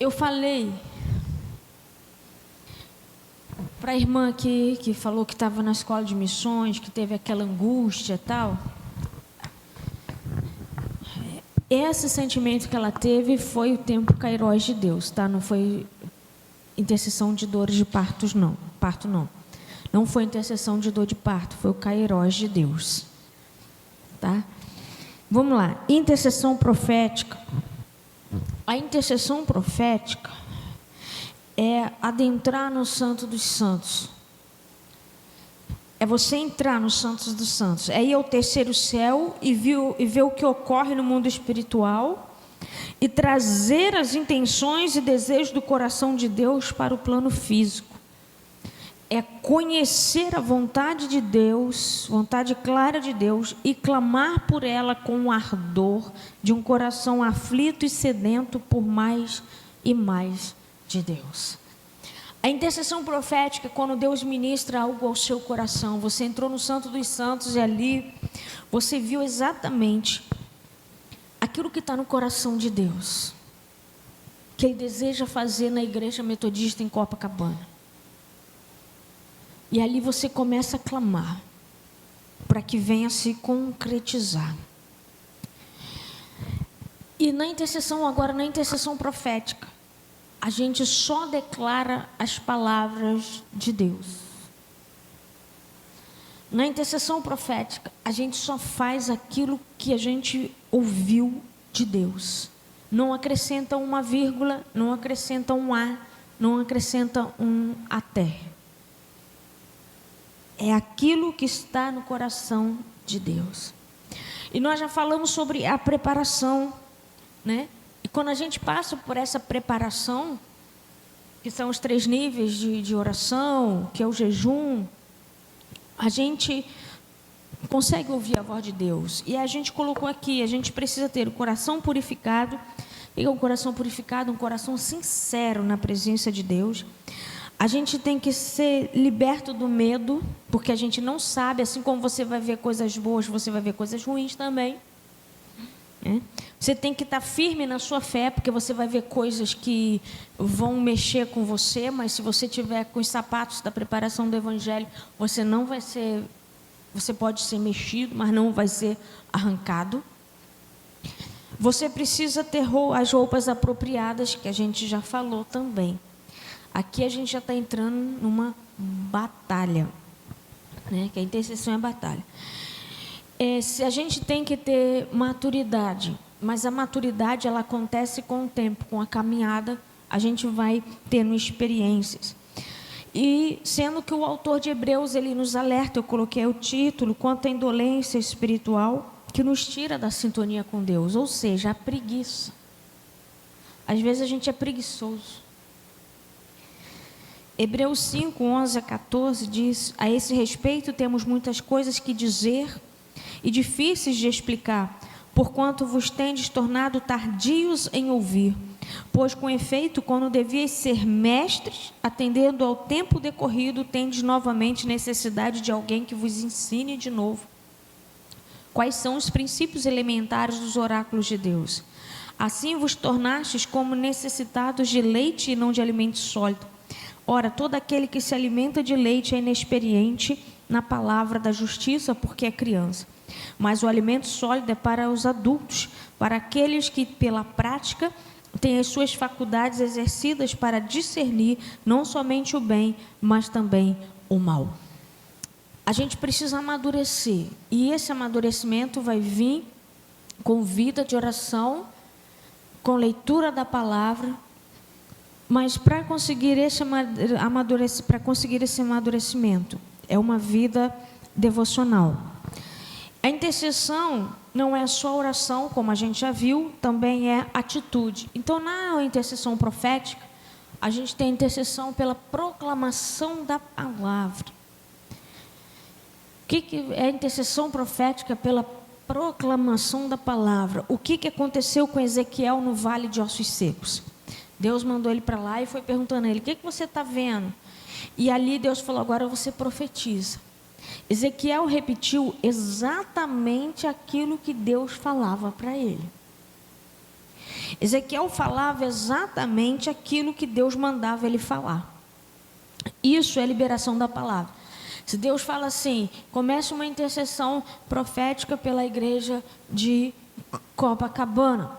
eu falei para a irmã aqui, que falou que estava na escola de missões, que teve aquela angústia e tal. Esse sentimento que ela teve foi o tempo kairós de Deus, tá? Não foi intercessão de dores de parto, não. Não foi intercessão de dor de parto, foi o kairós de Deus, tá? Vamos lá, intercessão profética. A intercessão profética é adentrar no Santo dos Santos. É você entrar no Santos dos Santos. É ir ao terceiro céu e ver o que ocorre no mundo espiritual e trazer as intenções e desejos do coração de Deus para o plano físico. É conhecer a vontade de Deus, vontade clara de Deus, e clamar por ela com o ardor de um coração aflito e sedento por mais e mais de Deus. A intercessão profética é quando Deus ministra algo ao seu coração. Você entrou no Santo dos Santos e ali você viu exatamente aquilo que está no coração de Deus, que Ele deseja fazer na Igreja Metodista em Copacabana. E ali você começa a clamar para que venha se concretizar. E na intercessão, agora na intercessão profética, a gente só declara as palavras de Deus. Na intercessão profética, a gente só faz aquilo que a gente ouviu de Deus. Não acrescenta uma vírgula, não acrescenta um a, não acrescenta um até. É aquilo que está no coração de Deus. E nós já falamos sobre a preparação, né? E quando a gente passa por essa preparação, que são os 3 níveis de oração, que é o jejum, a gente consegue ouvir a voz de Deus. E a gente colocou aqui, a gente precisa ter o coração purificado. E um coração purificado, um coração sincero na presença de Deus. A gente tem que ser liberto do medo, porque a gente não sabe, assim como você vai ver coisas boas, você vai ver coisas ruins também. Você tem que estar firme na sua fé, porque você vai ver coisas que vão mexer com você, mas se você tiver com os sapatos da preparação do Evangelho, você não vai ser, você pode ser mexido, mas não vai ser arrancado. Você precisa ter as roupas apropriadas, que a gente já falou também. Aqui a gente já está entrando numa batalha, né? Que a intercessão é batalha. Se a gente tem que ter maturidade, mas a maturidade ela acontece com o tempo, com a caminhada, a gente vai tendo experiências. E sendo que o autor de Hebreus ele nos alerta, eu coloquei o título, quanto à indolência espiritual, que nos tira da sintonia com Deus, ou seja, a preguiça. Às vezes a gente é preguiçoso. Hebreus 5, 11 a 14 diz: a esse respeito temos muitas coisas que dizer e difíceis de explicar, porquanto vos tendes tornado tardios em ouvir. Pois, com efeito, quando devias ser mestres, atendendo ao tempo decorrido, tendes novamente necessidade de alguém que vos ensine de novo quais são os princípios elementares dos oráculos de Deus. Assim vos tornastes como necessitados de leite e não de alimento sólido. Ora, todo aquele que se alimenta de leite é inexperiente na palavra da justiça, porque é criança. Mas o alimento sólido é para os adultos, para aqueles que, pela prática, têm as suas faculdades exercidas para discernir não somente o bem, mas também o mal. A gente precisa amadurecer, e esse amadurecimento vai vir com vida de oração, com leitura da palavra, mas para conseguir esse amadurecimento, é uma vida devocional. A intercessão não é só oração, como a gente já viu, também é atitude. Então, na intercessão profética, a gente tem a intercessão pela proclamação da palavra. O que é a intercessão profética pela proclamação da palavra? O que aconteceu com Ezequiel no vale de ossos secos? Deus mandou ele para lá e foi perguntando a ele: o que você está vendo? E ali Deus falou: agora você profetiza. Ezequiel repetiu exatamente aquilo que Deus falava para ele. Ezequiel falava exatamente aquilo que Deus mandava ele falar. Isso é liberação da palavra. Se Deus fala assim, comece uma intercessão profética pela igreja de Copacabana,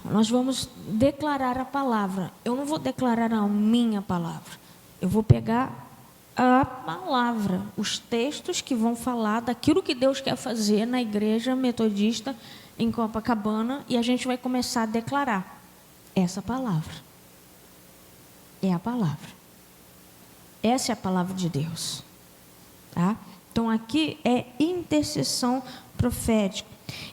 nós vamos declarar a palavra. Eu não vou declarar a minha palavra. Eu vou pegar a palavra, os textos que vão falar daquilo que Deus quer fazer na igreja metodista em Copacabana, e a gente vai começar a declarar essa palavra. É a palavra. Essa é a palavra de Deus. Tá? Então aqui é intercessão profética.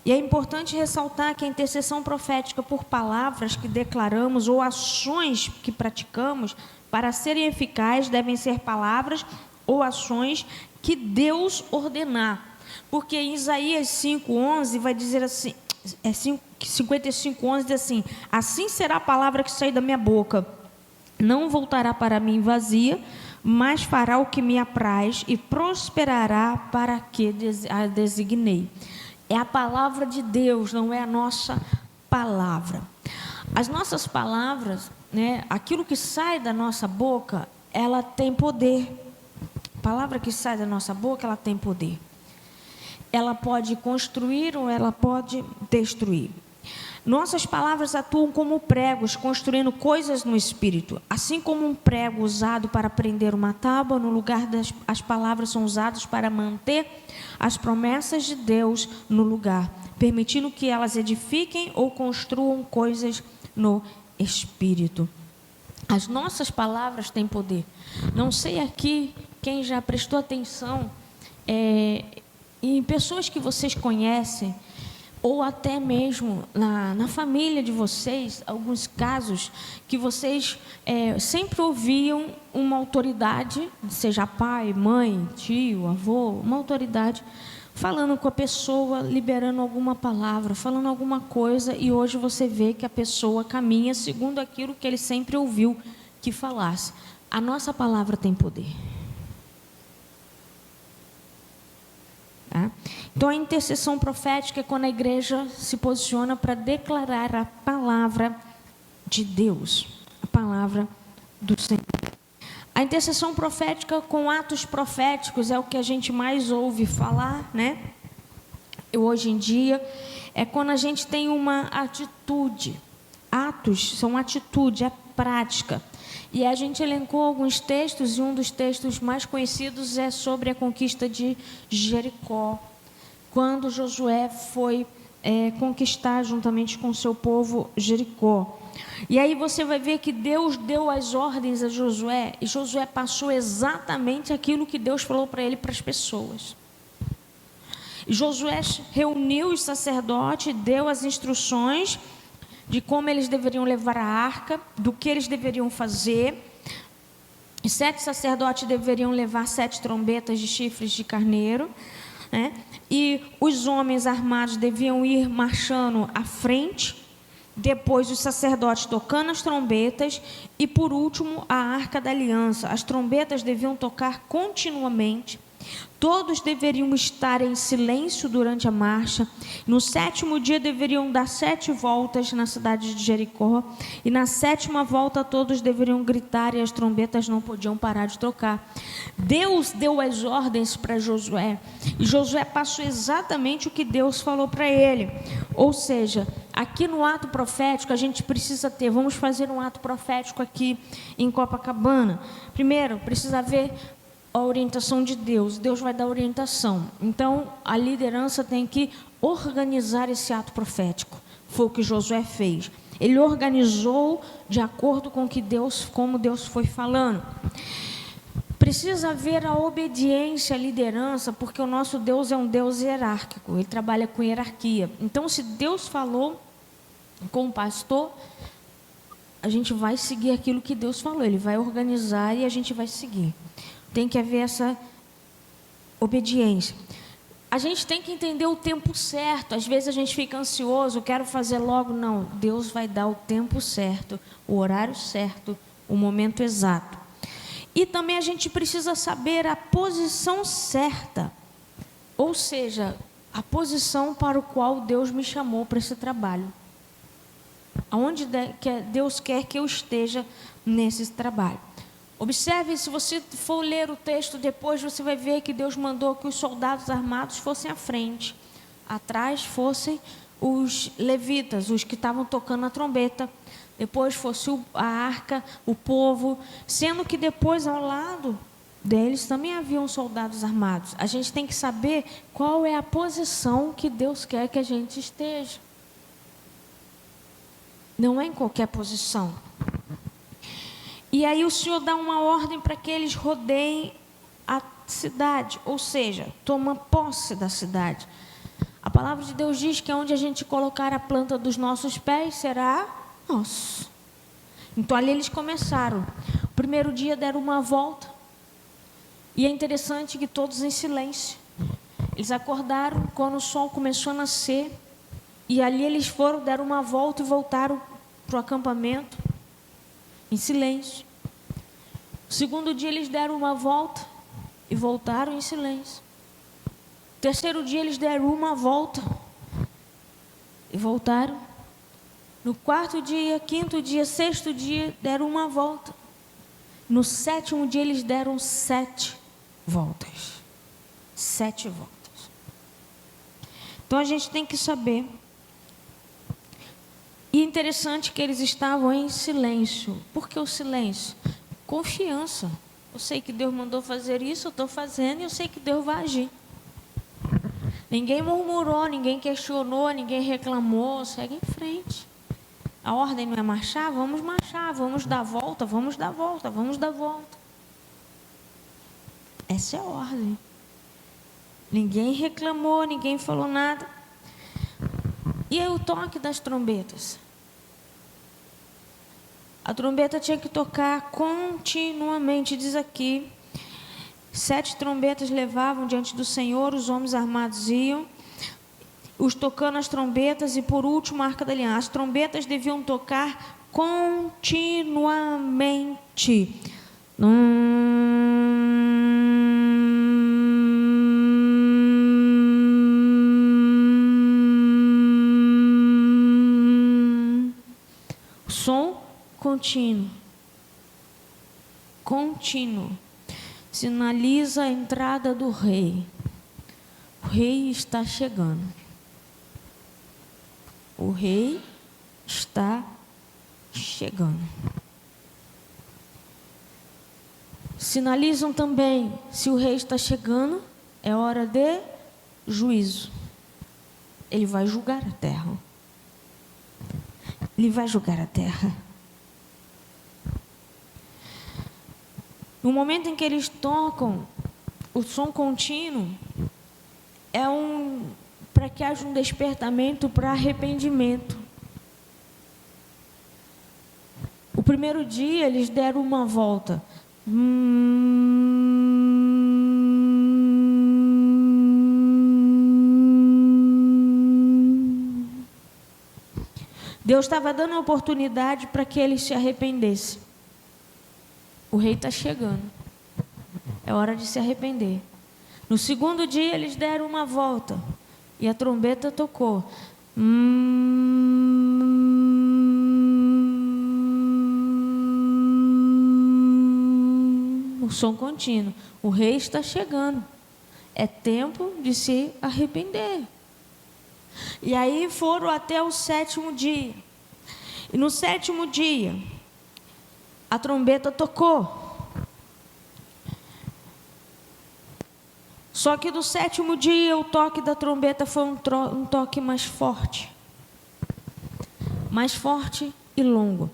E é importante ressaltar que a intercessão profética por palavras que declaramos ou ações que praticamos, para serem eficazes, devem ser palavras ou ações que Deus ordenar. Porque em Isaías 5:11 vai dizer assim, 55:11 diz assim: assim será a palavra que sair da minha boca, não voltará para mim vazia, mas fará o que me apraz e prosperará para que a designei. É a palavra de Deus, não é a nossa palavra. As nossas palavras, né, aquilo que sai da nossa boca, ela tem poder. A palavra que sai da nossa boca, ela tem poder. Ela pode construir ou ela pode destruir. Nossas palavras atuam como pregos, construindo coisas no espírito. Assim como um prego usado para prender uma tábua, no lugar as palavras são usadas para manter as promessas de Deus no lugar, permitindo que elas edifiquem ou construam coisas no espírito. As nossas palavras têm poder. Não sei aqui quem já prestou atenção em pessoas que vocês conhecem, ou até mesmo na família de vocês, alguns casos que vocês sempre ouviam uma autoridade, seja pai, mãe, tio, avô, uma autoridade, falando com a pessoa, liberando alguma palavra, falando alguma coisa, e hoje você vê que a pessoa caminha segundo aquilo que ele sempre ouviu que falasse. A nossa palavra tem poder. Tá? Então, a intercessão profética é quando a igreja se posiciona para declarar a palavra de Deus, a palavra do Senhor. A intercessão profética com atos proféticos é o que a gente mais ouve falar, né? Hoje em dia, é quando a gente tem uma atitude. Atos são atitude, é prática. E a gente elencou alguns textos, e um dos textos mais conhecidos é sobre a conquista de Jericó, quando Josué foi conquistar juntamente com o seu povo Jericó. E aí você vai ver que Deus deu as ordens a Josué, e Josué passou exatamente aquilo que Deus falou para ele, para as pessoas. E Josué reuniu os sacerdotes, deu as instruções de como eles deveriam levar a arca, do que eles deveriam fazer. E 7 sacerdotes deveriam levar 7 trombetas de chifres de carneiro, né? E os homens armados deviam ir marchando à frente, depois os sacerdotes tocando as trombetas, e por último a arca da aliança. As trombetas deviam tocar continuamente. Todos deveriam estar em silêncio durante a marcha. No 7º dia deveriam dar 7 voltas na cidade de Jericó, e na 7ª volta todos deveriam gritar, e as trombetas não podiam parar de tocar. Deus deu as ordens para Josué, e Josué passou exatamente o que Deus falou para ele. Ou seja, aqui no ato profético a gente precisa ter, vamos fazer um ato profético aqui em Copacabana. Primeiro, precisa haver a orientação de Deus. Deus vai dar orientação. Então, a liderança tem que organizar esse ato profético. Foi o que Josué fez. Ele organizou de acordo com que como Deus foi falando. Precisa haver a obediência à liderança, porque o nosso Deus é um Deus hierárquico. Ele trabalha com hierarquia. Então, se Deus falou com o pastor, a gente vai seguir aquilo que Deus falou. Ele vai organizar e a gente vai seguir. Tem que haver essa obediência. A gente tem que entender o tempo certo. Às vezes a gente fica ansioso, quero fazer logo. Não, Deus vai dar o tempo certo, o horário certo, o momento exato. E também a gente precisa saber a posição certa. Ou seja, a posição para o qual Deus me chamou para esse trabalho. Aonde Deus quer que eu esteja nesse trabalho. Observe, se você for ler o texto depois, você vai ver que Deus mandou que os soldados armados fossem à frente. Atrás fossem os levitas, os que estavam tocando a trombeta. Depois fosse a arca, o povo. Sendo que depois, ao lado deles, também haviam soldados armados. A gente tem que saber qual é a posição que Deus quer que a gente esteja. Não é em qualquer posição. E aí o Senhor dá uma ordem para que eles rodeiem a cidade, ou seja, toma posse da cidade. A palavra de Deus diz que onde a gente colocar a planta dos nossos pés será nosso. Então ali eles começaram. O primeiro dia deram uma volta. E é interessante que todos em silêncio. Eles acordaram quando o sol começou a nascer. E ali eles foram, deram uma volta e voltaram para o acampamento em silêncio. O segundo dia eles deram uma volta e voltaram em silêncio. O terceiro dia eles deram uma volta e voltaram. No quarto dia, quinto dia, sexto dia, deram uma volta. No sétimo dia eles deram 7 voltas. 7 voltas. Então a gente tem que saber. E interessante que eles estavam em silêncio. Por que o silêncio? Confiança. Eu sei que Deus mandou fazer isso, eu estou fazendo e eu sei que Deus vai agir. Ninguém murmurou, ninguém questionou, ninguém reclamou. Segue em frente. A ordem não é marchar? Vamos marchar. Vamos dar volta, vamos dar volta, vamos dar volta. Essa é a ordem. Ninguém reclamou, ninguém falou nada. E aí o toque das trombetas. A trombeta tinha que tocar continuamente. Diz aqui, 7 trombetas levavam diante do Senhor, os homens armados iam, os tocando as trombetas, e por último a arca da aliança. As trombetas deviam tocar continuamente. Som contínuo, sinaliza a entrada do rei. O rei está chegando. O rei está chegando. Sinalizam também, se o rei está chegando, é hora de juízo. Ele vai julgar a terra. Ele vai julgar a terra. No momento em que eles tocam o som contínuo, é para que haja um despertamento para arrependimento. O primeiro dia eles deram uma volta. Deus estava dando a oportunidade para que eles se arrependessem. O rei está chegando. É hora de se arrepender. No segundo dia eles deram uma volta. E a trombeta tocou. O som contínuo. O rei está chegando. É tempo de se arrepender. E aí foram até o 7º dia. E no 7º dia, a trombeta tocou. Só que do 7º dia, o toque da trombeta foi um toque mais forte. Mais forte e longo.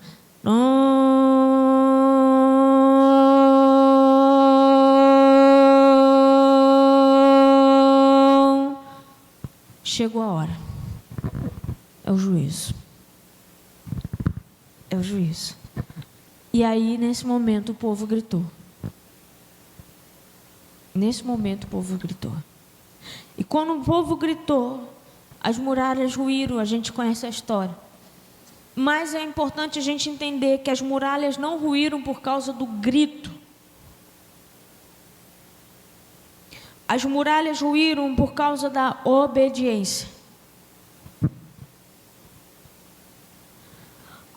Chegou a hora. É o juízo. É o juízo. E aí, nesse momento, o povo gritou. Nesse momento, o povo gritou. E quando o povo gritou, as muralhas ruíram. A gente conhece a história. Mas é importante a gente entender que as muralhas não ruíram por causa do grito. As muralhas ruíram por causa da obediência.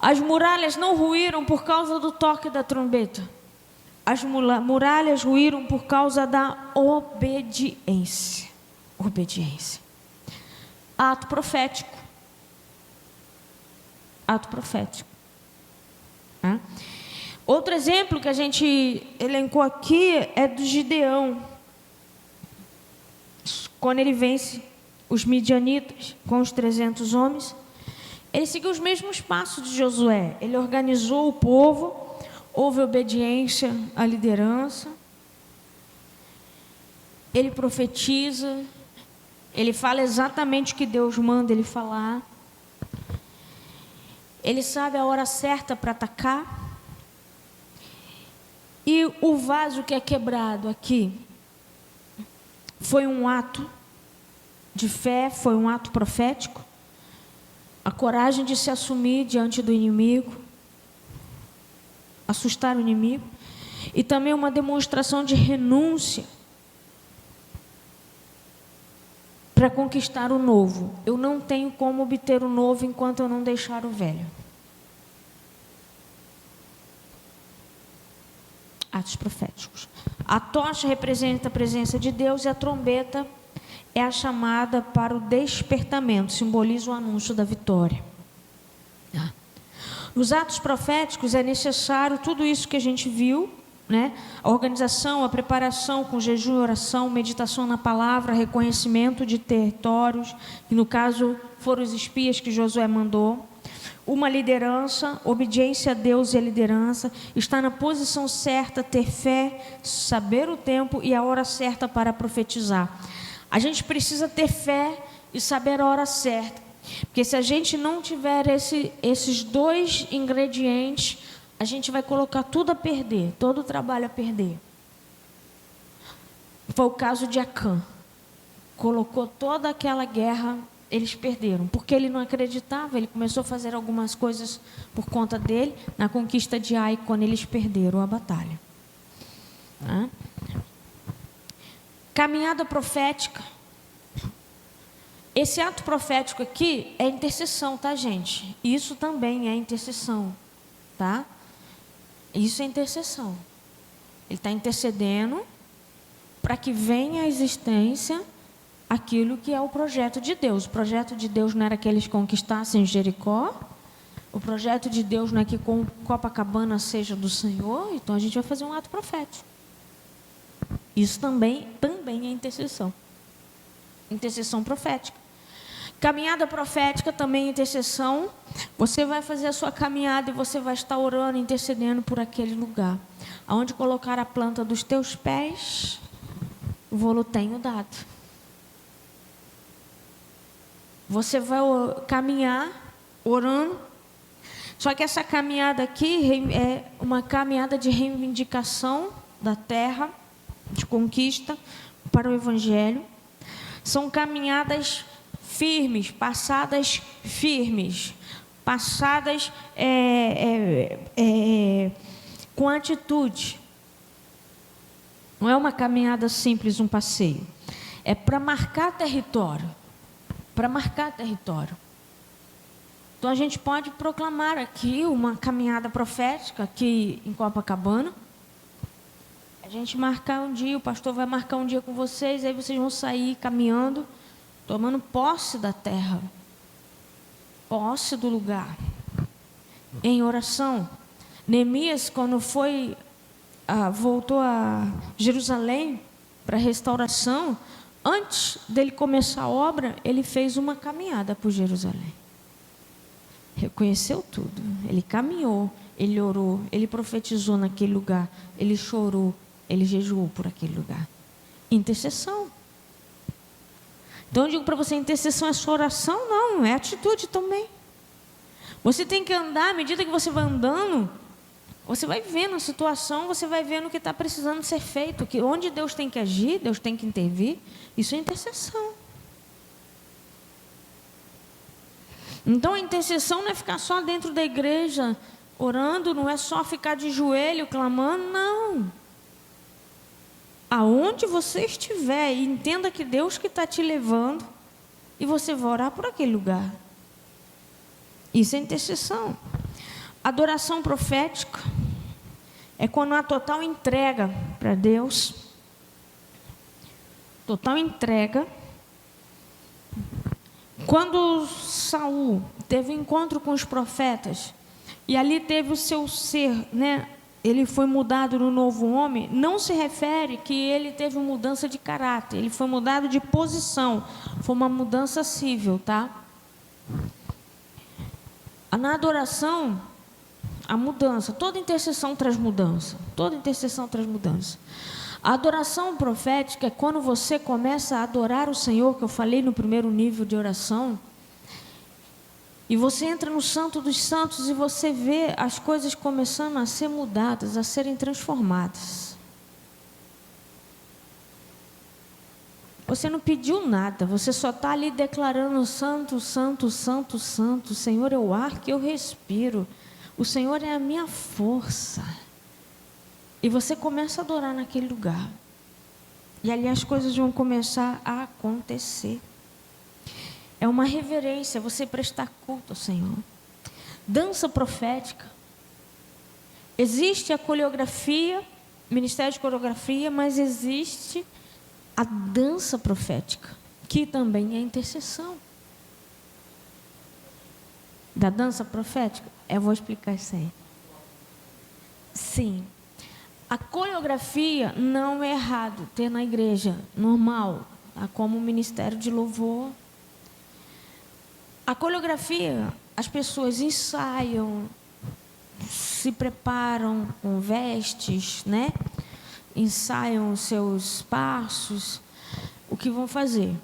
As muralhas não ruíram por causa do toque da trombeta. As muralhas ruíram por causa da obediência. Obediência. Ato profético. Ato profético. Outro exemplo que a gente elencou aqui é do Gideão. Quando ele vence os midianitas com os 300 homens, ele seguiu os mesmos passos de Josué. Ele organizou o povo, houve obediência à liderança, ele profetiza, ele fala exatamente o que Deus manda ele falar, ele sabe a hora certa para atacar. E o vaso que é quebrado aqui foi um ato de fé, foi um ato profético, a coragem de se assumir diante do inimigo, assustar o inimigo, e também uma demonstração de renúncia para conquistar o novo. Eu não tenho como obter o novo enquanto eu não deixar o velho. Atos proféticos. A tocha representa a presença de Deus e a trombeta é a chamada para o despertamento, simboliza o anúncio da vitória. Nos atos proféticos é necessário tudo isso que a gente viu, né? A organização, a preparação com jejum e oração, meditação na palavra, reconhecimento de territórios, que no caso foram os espias que Josué mandou. Uma liderança, obediência a Deus e a liderança, estar na posição certa, ter fé, saber o tempo e a hora certa para profetizar. A gente precisa ter fé e saber a hora certa, porque se a gente não tiver esses dois ingredientes, a gente vai colocar tudo a perder, todo o trabalho a perder. Foi o caso de Acã. Colocou toda aquela guerra, eles perderam, porque ele não acreditava, ele começou a fazer algumas coisas por conta dele, na conquista de Ai, quando eles perderam a batalha. Caminhada profética. Esse ato profético aqui é intercessão, tá, gente? Isso também é intercessão, tá? Isso é intercessão. Ele está intercedendo para que venha à existência aquilo que é o projeto de Deus. O projeto de Deus não era que eles conquistassem Jericó. O projeto de Deus não é que Copacabana seja do Senhor. Então a gente vai fazer um ato profético. Isso também é intercessão. Intercessão profética. Caminhada profética também é intercessão. Você vai fazer a sua caminhada e você vai estar orando, intercedendo por aquele lugar. Aonde colocar a planta dos teus pés, vou-lo tenho dado. Você vai caminhar orando. Só que essa caminhada aqui é uma caminhada de reivindicação da terra, de conquista para o Evangelho. São caminhadas firmes, passadas com atitude. Não é uma caminhada simples, um passeio. É para marcar território. Para marcar território. Então a gente pode proclamar aqui uma caminhada profética aqui em Copacabana. A gente marcar um dia, o pastor vai marcar um dia com vocês, aí vocês vão sair caminhando, tomando posse da terra, posse do lugar, em oração. Neemias, quando voltou a Jerusalém para restauração, antes dele começar a obra, ele fez uma caminhada por Jerusalém. Reconheceu tudo. Ele caminhou, ele orou, ele profetizou naquele lugar, ele chorou, ele jejuou por aquele lugar. Intercessão. Então eu digo para você, intercessão é só oração? Não, é atitude também. Você tem que andar, à medida que você vai andando, você vai vendo a situação, você vai vendo o que está precisando ser feito, que onde Deus tem que agir, Deus tem que intervir. Isso é intercessão. Então a intercessão não é ficar só dentro da igreja orando, não é só ficar de joelho clamando, não. Aonde você estiver, entenda que Deus que está te levando e você vai orar por aquele lugar. Isso é intercessão. Adoração profética é quando há total entrega para Deus, total entrega. Quando Saul teve encontro com os profetas, e ali teve o seu ser, né? Ele foi mudado no novo homem, não se refere que ele teve mudança de caráter, ele foi mudado de posição, foi uma mudança civil, tá? Na adoração, a mudança, toda intercessão traz mudança, toda intercessão traz mudança. A adoração profética é quando você começa a adorar o Senhor, que eu falei no primeiro nível de oração, e você entra no Santo dos Santos e você vê as coisas começando a ser mudadas, a serem transformadas. Você não pediu nada, você só está ali declarando santo, santo, santo, santo. O Senhor é o ar que eu respiro. O Senhor é a minha força. E você começa a adorar naquele lugar. E ali as coisas vão começar a acontecer. É uma reverência, você prestar culto ao Senhor. Dança profética. Existe a coreografia, ministério de coreografia, mas existe a dança profética, que também é intercessão. Da dança profética? Eu vou explicar isso aí. Sim. A coreografia não é errado ter na igreja, normal, como o ministério de louvor. A coreografia, as pessoas ensaiam, se preparam com vestes, né? Ensaiam os seus passos, o que vão fazer.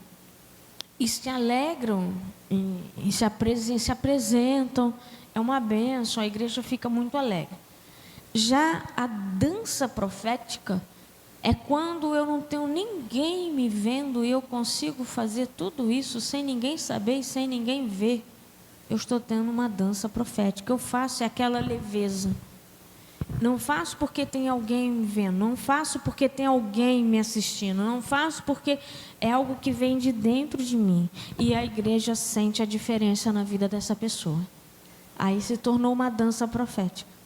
E se alegram, e se apresentam, é uma bênção, a igreja fica muito alegre. Já a dança profética é quando eu não tenho ninguém me vendo e eu consigo fazer tudo isso sem ninguém saber e sem ninguém ver. Eu estou tendo uma dança profética. Eu faço aquela leveza. Não faço porque tem alguém me vendo. Não faço porque tem alguém me assistindo. Não faço porque é algo que vem de dentro de mim. E a igreja sente a diferença na vida dessa pessoa. Aí se tornou uma dança profética.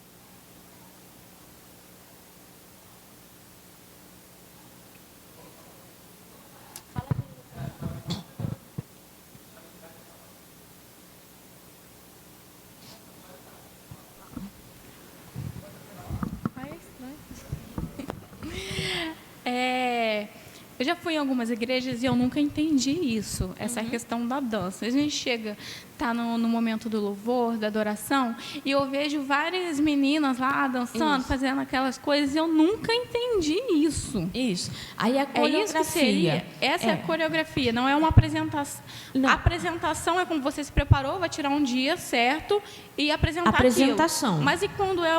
Eu já fui em algumas igrejas e eu nunca entendi isso, essa questão da dança. A gente chega, está no momento do louvor, da adoração, e eu vejo várias meninas lá dançando, fazendo aquelas coisas, e eu nunca entendi isso. Isso. Aí a coreografia. É isso que seria. Essa é a coreografia, não é uma apresentação. Não. A apresentação é como você se preparou, vai tirar um dia certo e apresentar apresentação. Aquilo. Mas e quando é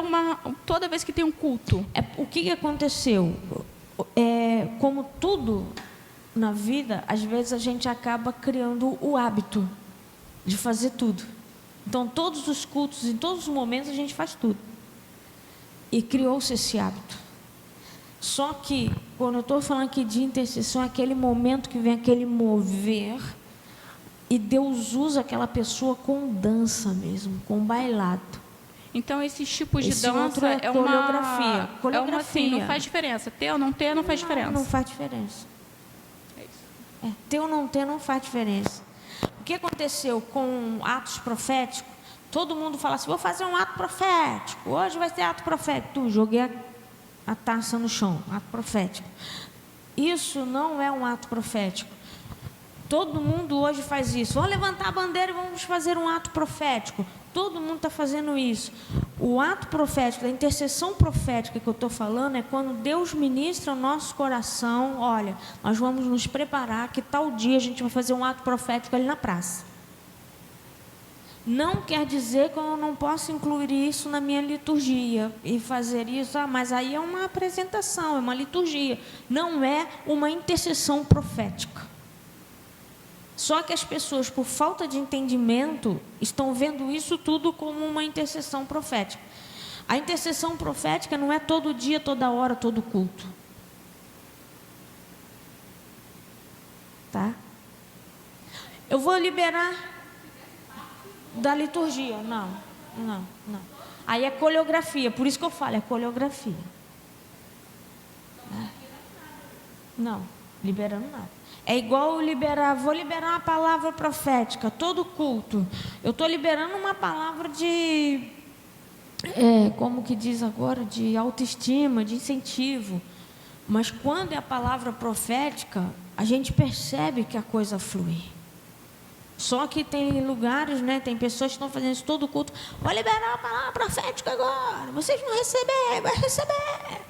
toda vez que tem um culto? O que aconteceu? Como tudo na vida, às vezes a gente acaba criando o hábito de fazer tudo. Então, todos os cultos, em todos os momentos, a gente faz tudo. E criou-se esse hábito. Só que, quando eu estou falando aqui de intercessão, é aquele momento que vem aquele mover, e Deus usa aquela pessoa com dança mesmo, com bailado. Então, esses tipos de dança é coreografia. É uma assim, não faz diferença. Ter ou não ter, não faz diferença. Não faz diferença. É isso. Ter ou não ter, não faz diferença. O que aconteceu com atos proféticos? Todo mundo fala assim, vou fazer um ato profético. Hoje vai ser ato profético. Joguei a taça no chão. Ato profético. Isso não é um ato profético. Todo mundo hoje faz isso. Vamos levantar a bandeira e vamos fazer um ato profético. Todo mundo está fazendo isso. O ato profético, a intercessão profética que eu estou falando é quando Deus ministra o nosso coração. Olha, nós vamos nos preparar que tal dia a gente vai fazer um ato profético ali na praça. Não quer dizer que eu não posso incluir isso na minha liturgia e fazer isso, mas aí é uma apresentação, é uma liturgia. Não é uma intercessão profética. Só que as pessoas, por falta de entendimento, estão vendo isso tudo como uma intercessão profética. A intercessão profética não é todo dia, toda hora, todo culto. Tá? Eu vou liberar da liturgia. Não. Aí é coreografia, por isso que eu falo, é coreografia. Não, liberando nada. É igual vou liberar uma palavra profética, todo culto. Eu estou liberando uma palavra de, como que diz agora, de autoestima, de incentivo. Mas quando é a palavra profética, a gente percebe que a coisa flui. Só que tem lugares, né, tem pessoas que estão fazendo isso todo culto. Vou liberar a palavra profética agora. Vocês vão receber, vai receber.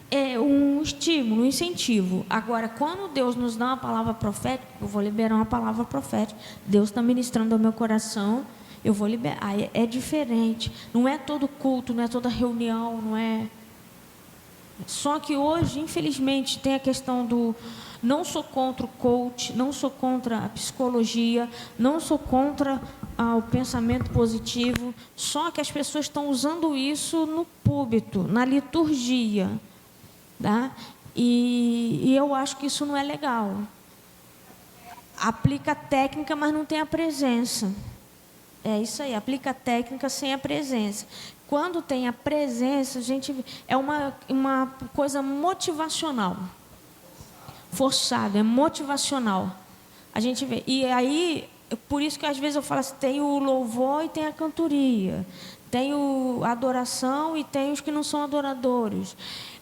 É um estímulo, um incentivo. Agora, quando Deus nos dá uma palavra profética, eu vou liberar uma palavra profética. Deus está ministrando ao meu coração, eu vou liberar. Aí é diferente. Não é todo culto, não é toda reunião, não é. Só que hoje, infelizmente, tem a questão do... Não sou contra o coach, não sou contra a psicologia, não sou contra o pensamento positivo, só que as pessoas estão usando isso no púlpito, na liturgia, tá? E eu acho que isso não é legal. Aplica a técnica, mas não tem a presença. É isso aí, aplica a técnica sem a presença. Quando tem a presença, a gente é uma coisa motivacional. Forçado, é motivacional. A gente vê. E aí, por isso que às vezes eu falo assim, tem o louvor e tem a cantoria. Tem a adoração e tem os que não são adoradores.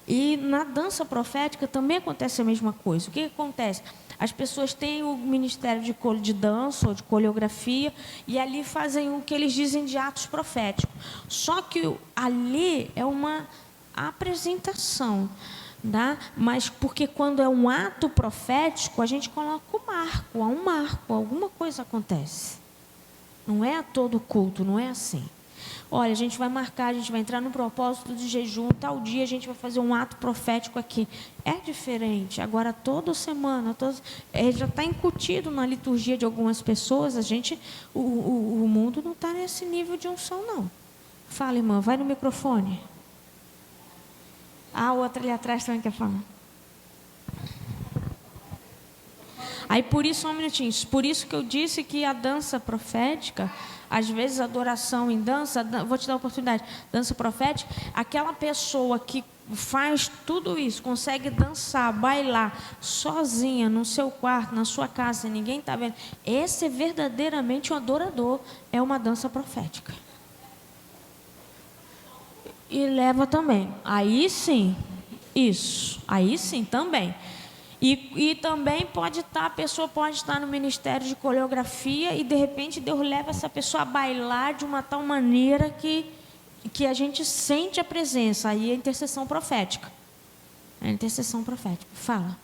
E na dança profética também acontece a mesma coisa. O que acontece? As pessoas têm o ministério de dança ou de coreografia e ali fazem o que eles dizem de atos proféticos. Só que ali é uma apresentação. Tá? Mas porque quando é um ato profético, a gente coloca há um marco, alguma coisa acontece. Não é a todo culto, não é assim. Olha, a gente vai marcar, a gente vai entrar no propósito de jejum, tal dia a gente vai fazer um ato profético aqui. É diferente. Agora, toda semana, já está incutido na liturgia de algumas pessoas, o mundo não está nesse nível de unção, não. Fala, irmã, vai no microfone. A outra ali atrás também quer falar. Aí, por isso, só um minutinho. Por isso que eu disse que a dança profética, às vezes, a adoração em dança, vou te dar a oportunidade, dança profética, aquela pessoa que faz tudo isso, consegue dançar, bailar, sozinha, no seu quarto, na sua casa, ninguém está vendo. Esse é verdadeiramente um adorador, é uma dança profética. E leva também. Aí sim, isso. Aí sim, também. E também a pessoa pode estar no ministério de coreografia e, de repente, Deus leva essa pessoa a bailar de uma tal maneira que a gente sente a presença. Aí é a intercessão profética. É a intercessão profética. Fala.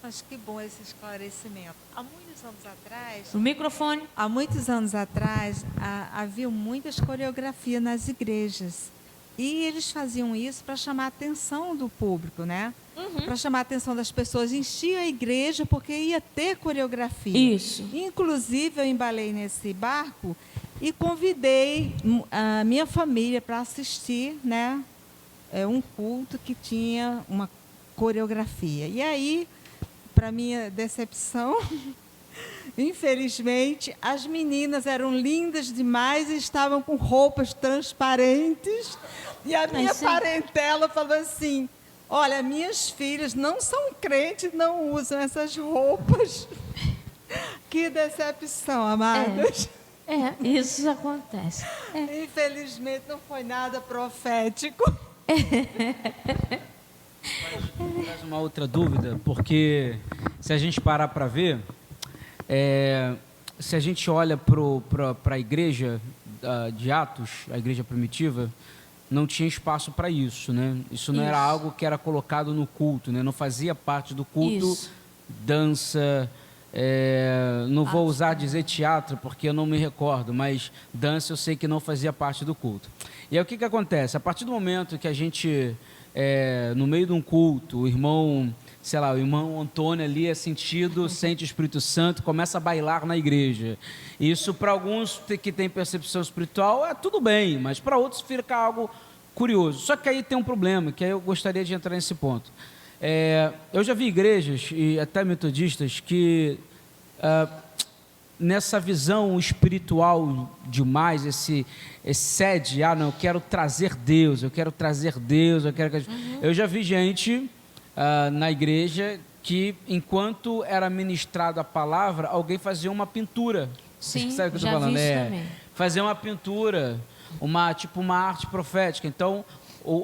Acho que bom esse esclarecimento. Há muitos anos atrás... No microfone. Há muitos anos atrás, havia muitas coreografias nas igrejas. E eles faziam isso para chamar a atenção do público, né? Uhum. Para chamar a atenção das pessoas. Enchia a igreja porque ia ter coreografia. Isso. Inclusive, eu embalei nesse barco e convidei a minha família para assistir, né? Um culto que tinha uma coreografia. E aí, para minha decepção... Infelizmente, as meninas eram lindas demais e estavam com roupas transparentes. E a minha parentela falou assim, olha, minhas filhas não são crentes, não usam essas roupas. Que decepção, amadas. Isso acontece. Infelizmente, não foi nada profético. Traz uma outra dúvida, porque se a gente parar para ver... se a gente olha para a igreja de Atos, a igreja primitiva, não tinha espaço para isso, né? Isso não era algo que era colocado no culto, né? Não fazia parte do culto. Dança, não vou usar dizer teatro, porque eu não me recordo, mas dança eu sei que não fazia parte do culto. E aí o que acontece? A partir do momento que a gente, no meio de um culto, o irmão Antônio ali sente o Espírito Santo, começa a bailar na igreja. Isso para alguns que têm percepção espiritual tudo bem, mas para outros fica algo curioso. Só que aí tem um problema, que aí eu gostaria de entrar nesse ponto. Eu já vi igrejas, e até metodistas, que nessa visão espiritual demais, esse excede, não, eu quero trazer Deus, eu quero... Eu já vi gente na igreja que, enquanto era ministrada a palavra, alguém fazia uma pintura. Sim, sabe o que eu já estou falando? vi isso também. Fazer uma pintura, uma arte profética. Então,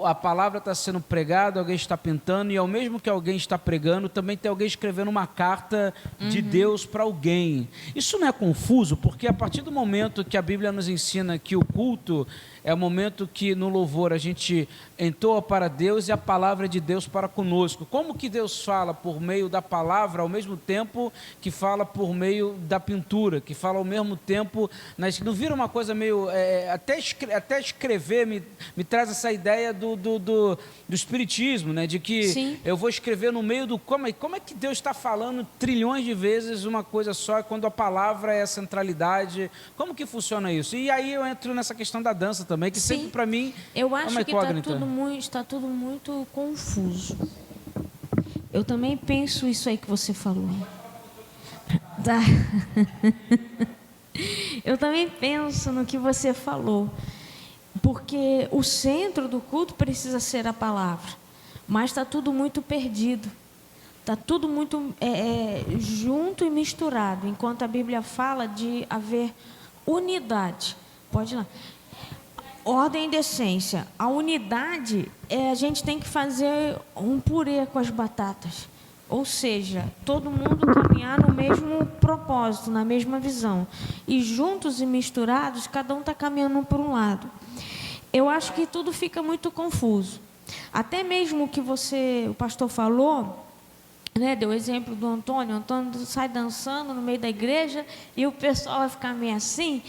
a palavra está sendo pregada, alguém está pintando, e ao mesmo que alguém está pregando, também tem alguém escrevendo uma carta de Deus para alguém. Isso não é confuso, porque a partir do momento que a Bíblia nos ensina que o culto é o momento que no louvor a gente entoa para Deus e a palavra de Deus para conosco. Como que Deus fala por meio da palavra ao mesmo tempo que fala por meio da pintura, que fala ao mesmo tempo... Não vira uma coisa meio... até escrever me traz essa ideia do espiritismo, né? De que Sim. eu vou escrever no meio do... Como é que Deus está falando trilhões de vezes uma coisa só, quando a palavra é a centralidade? Como que funciona isso? E aí eu entro nessa questão da dança também, que Sim. sempre para mim Eu é acho uma que incógnita. está tudo muito confuso. Eu também penso isso aí que você falou. Tá. Eu também penso no que você falou. Porque o centro do culto precisa ser a palavra. Mas está tudo muito perdido. Está tudo muito junto e misturado. Enquanto a Bíblia fala de haver unidade. Pode ir lá. Ordem e decência. A unidade, a gente tem que fazer um purê com as batatas. Ou seja, todo mundo caminhar no mesmo propósito, na mesma visão. E juntos e misturados, cada um está caminhando por um lado. Eu acho que tudo fica muito confuso. Até mesmo o que o pastor falou, né, deu o exemplo do Antônio. O Antônio sai dançando no meio da igreja e o pessoal vai ficar meio assim.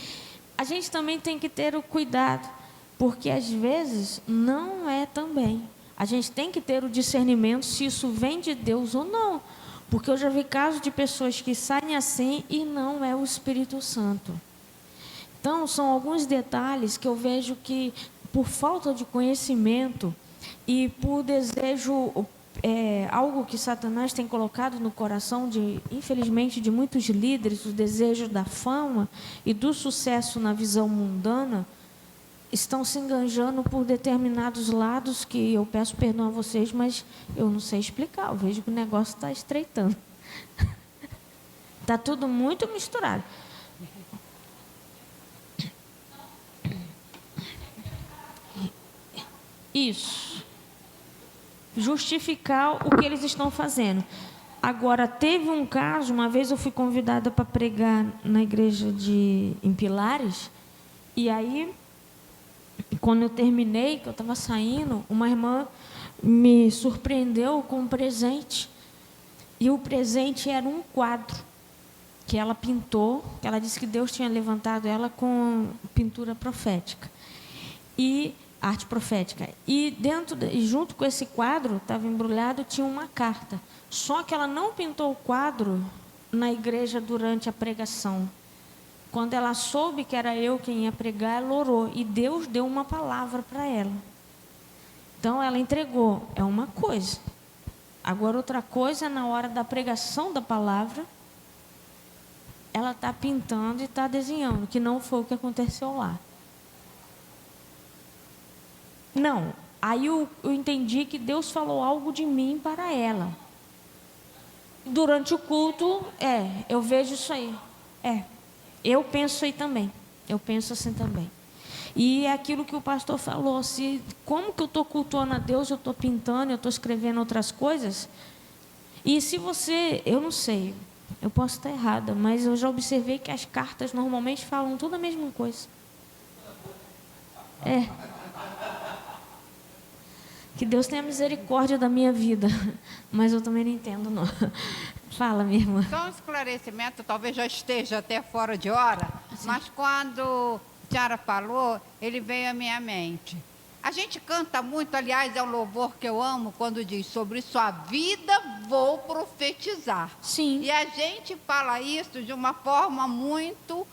A gente também tem que ter o cuidado. Porque, às vezes, não é também. A gente tem que ter o discernimento se isso vem de Deus ou não. Porque eu já vi casos de pessoas que saem assim e não é o Espírito Santo. Então, são alguns detalhes que eu vejo que, por falta de conhecimento e por desejo, algo que Satanás tem colocado no coração, infelizmente, de muitos líderes, o desejo da fama e do sucesso na visão mundana, estão se enganjando por determinados lados que eu peço perdão a vocês, mas eu não sei explicar. Eu vejo que o negócio está estreitando. Está tudo muito misturado. Isso. Justificar o que eles estão fazendo. Agora, teve um caso, uma vez eu fui convidada para pregar na igreja em Pilares, e aí... Quando eu terminei, que eu estava saindo, uma irmã me surpreendeu com um presente. E o presente era um quadro que ela pintou, que ela disse que Deus tinha levantado ela com pintura profética. E arte profética. E junto com esse quadro, estava embrulhado, tinha uma carta. Só que ela não pintou o quadro na igreja durante a pregação. Quando ela soube que era eu quem ia pregar, ela orou. E Deus deu uma palavra para ela. Então, ela entregou. É uma coisa. Agora, outra coisa, na hora da pregação da palavra, ela está pintando e está desenhando, que não foi o que aconteceu lá. Não. Aí eu entendi que Deus falou algo de mim para ela. Durante o culto, eu vejo isso aí. Eu penso aí também. Eu penso assim também. E é aquilo que o pastor falou. Como que eu estou cultuando a Deus, eu estou pintando, eu estou escrevendo outras coisas? E se você... Eu não sei. Eu posso estar errada, mas eu já observei que as cartas normalmente falam tudo a mesma coisa. Que Deus tenha misericórdia da minha vida. Mas eu também não entendo, não. Fala, minha irmã. Só um esclarecimento, talvez já esteja até fora de hora, mas quando Tiara falou, ele veio à minha mente. A gente canta muito, aliás, é um louvor que eu amo, quando diz, sobre sua vida vou profetizar. Sim. E a gente fala isso de uma forma muito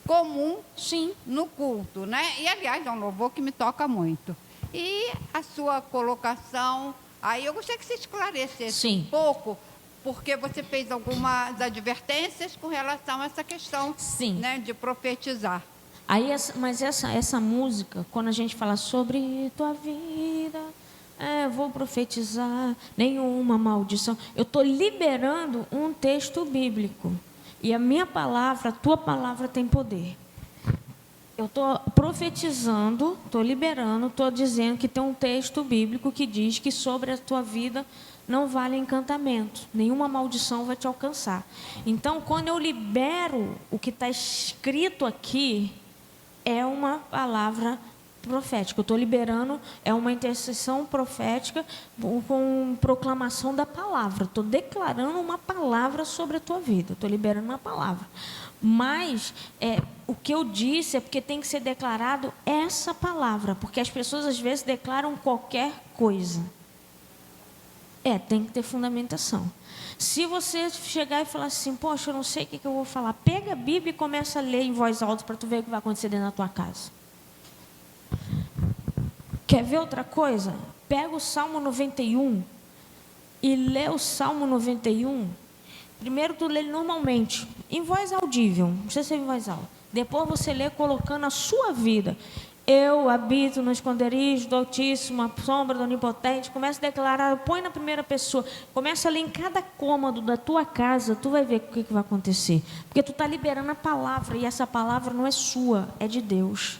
comum. Sim. No culto, né? E, aliás, é um louvor que me toca muito. E a sua colocação, aí eu gostaria que você esclarecesse um pouco, porque você fez algumas advertências com relação a essa questão, Sim. né, de profetizar. Aí, mas essa música, quando a gente fala sobre tua vida, vou profetizar, nenhuma maldição, eu estou liberando um texto bíblico. E a minha palavra, a tua palavra tem poder. Eu estou profetizando, estou liberando, estou dizendo que tem um texto bíblico que diz que sobre a tua vida não vale encantamento, nenhuma maldição vai te alcançar. Então, quando eu libero o que está escrito aqui, é uma palavra profética. Eu estou liberando, é uma intercessão profética com proclamação da palavra. Estou declarando uma palavra sobre a tua vida. Estou liberando uma palavra. Mas o que eu disse é porque tem que ser declarado essa palavra, porque as pessoas às vezes declaram qualquer coisa. Tem que ter fundamentação. Se você chegar e falar assim, poxa, eu não sei o que eu vou falar, pega a Bíblia e começa a ler em voz alta para tu ver o que vai acontecer dentro da tua casa. Quer ver outra coisa? Pega o Salmo 91 e lê o Salmo 91. Primeiro tu lê ele normalmente, em voz audível, não precisa ser em voz alta. Depois você lê colocando a sua vida. Eu habito no esconderijo do Altíssimo, a sombra do Onipotente. Começa a declarar, põe na primeira pessoa. Começa a ler em cada cômodo da tua casa, tu vai ver o que vai acontecer. Porque tu está liberando a palavra, e essa palavra não é sua, é de Deus.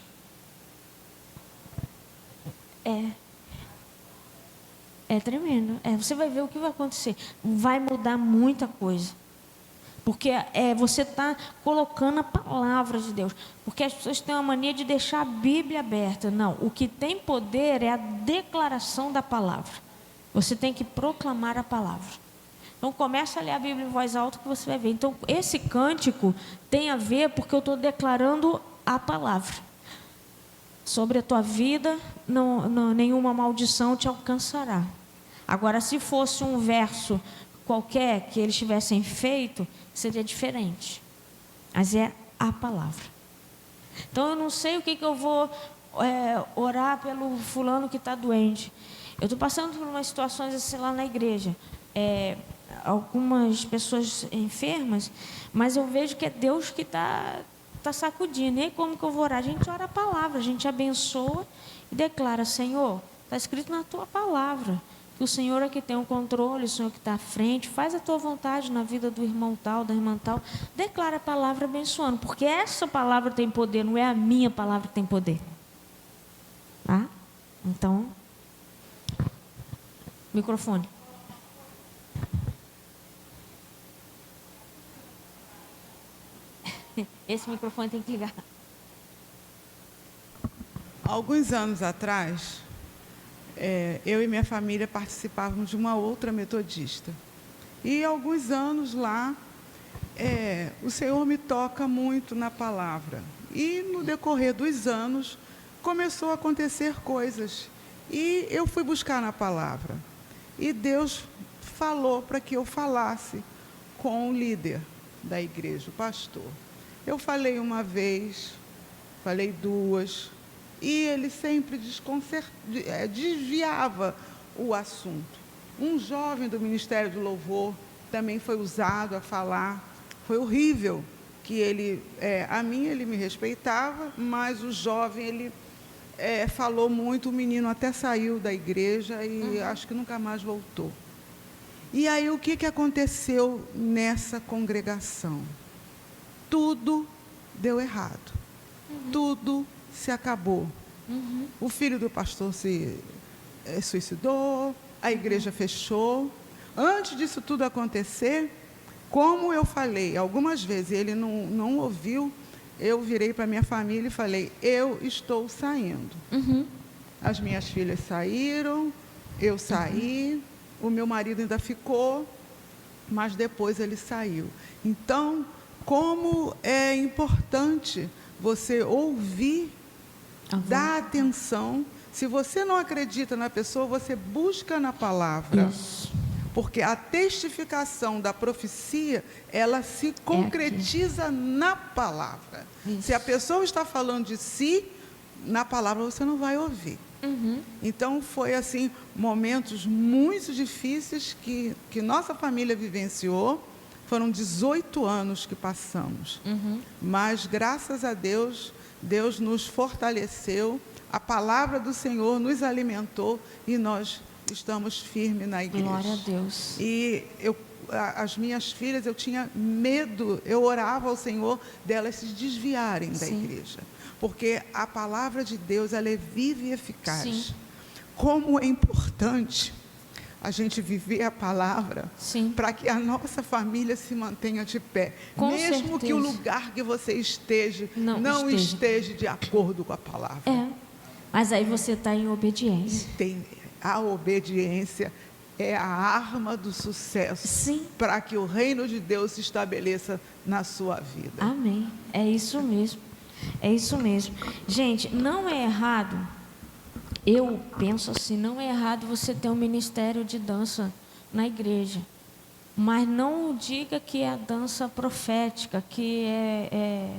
É tremendo. Você vai ver o que vai acontecer. Vai mudar muita coisa. Porque você está colocando a palavra de Deus. Porque as pessoas têm uma mania de deixar a Bíblia aberta. Não, o que tem poder é a declaração da palavra. Você tem que proclamar a palavra. Então, começa a ler a Bíblia em voz alta que você vai ver. Então, esse cântico tem a ver porque eu estou declarando a palavra. Sobre a tua vida, nenhuma maldição te alcançará. Agora, se fosse um verso qualquer que eles tivessem feito, seria diferente. Mas é a palavra. Então, eu não sei o que eu vou orar pelo fulano que está doente. Eu estou passando por umas situações assim lá na igreja. Algumas pessoas enfermas, mas eu vejo que é Deus que está sacudindo. E aí, como que eu vou orar? A gente ora a palavra, a gente abençoa e declara, Senhor, está escrito na tua palavra, que o Senhor é que tem o controle, o Senhor que está à frente, faz a tua vontade na vida do irmão tal, da irmã tal, declara a palavra abençoando, porque essa palavra tem poder, não é a minha palavra que tem poder. Tá? Então, microfone. Esse microfone tem que ligar. Alguns anos atrás, eu e minha família participávamos de uma outra metodista. E alguns anos lá, o Senhor me toca muito na palavra. E no decorrer dos anos, começou a acontecer coisas. E eu fui buscar na palavra. E Deus falou para que eu falasse com o líder da igreja, o pastor. Eu falei uma vez, falei duas, e ele sempre desviava o assunto. Um jovem do Ministério do Louvor também foi usado a falar. Foi horrível, que ele, a mim ele me respeitava, mas o jovem, ele falou muito, o menino até saiu da igreja e acho que nunca mais voltou. E aí o que aconteceu nessa congregação? Tudo deu errado. Tudo se acabou. O filho do pastor se suicidou, a igreja fechou. Antes disso tudo acontecer, como eu falei algumas vezes, ele não ouviu, eu virei para minha família e falei, eu estou saindo. As minhas filhas saíram, eu saí, o meu marido ainda ficou, mas depois ele saiu. Então, como é importante você ouvir, dar atenção. Se você não acredita na pessoa, você busca na palavra. Isso. Porque a testificação da profecia, ela se concretiza na palavra. Isso. Se a pessoa está falando de si, na palavra você não vai ouvir. Então, foi assim, momentos muito difíceis que nossa família vivenciou. Foram 18 anos que passamos. Mas, graças a Deus, Deus nos fortaleceu, a palavra do Senhor nos alimentou e nós estamos firmes na igreja. Glória a Deus. E as minhas filhas, eu tinha medo, eu orava ao Senhor delas se desviarem da igreja. Porque a palavra de Deus, ela é viva e eficaz. Sim. Como é importante a gente viver a palavra para que a nossa família se mantenha de pé. Com mesmo certeza. que o lugar que você esteja não esteja de acordo com a palavra. Mas aí você está em obediência. A obediência é a arma do sucesso para que o reino de Deus se estabeleça na sua vida. Amém. É isso mesmo. É isso mesmo. Gente, não é errado, eu penso assim, não é errado você ter um ministério de dança na igreja, mas não diga que é a dança profética, que é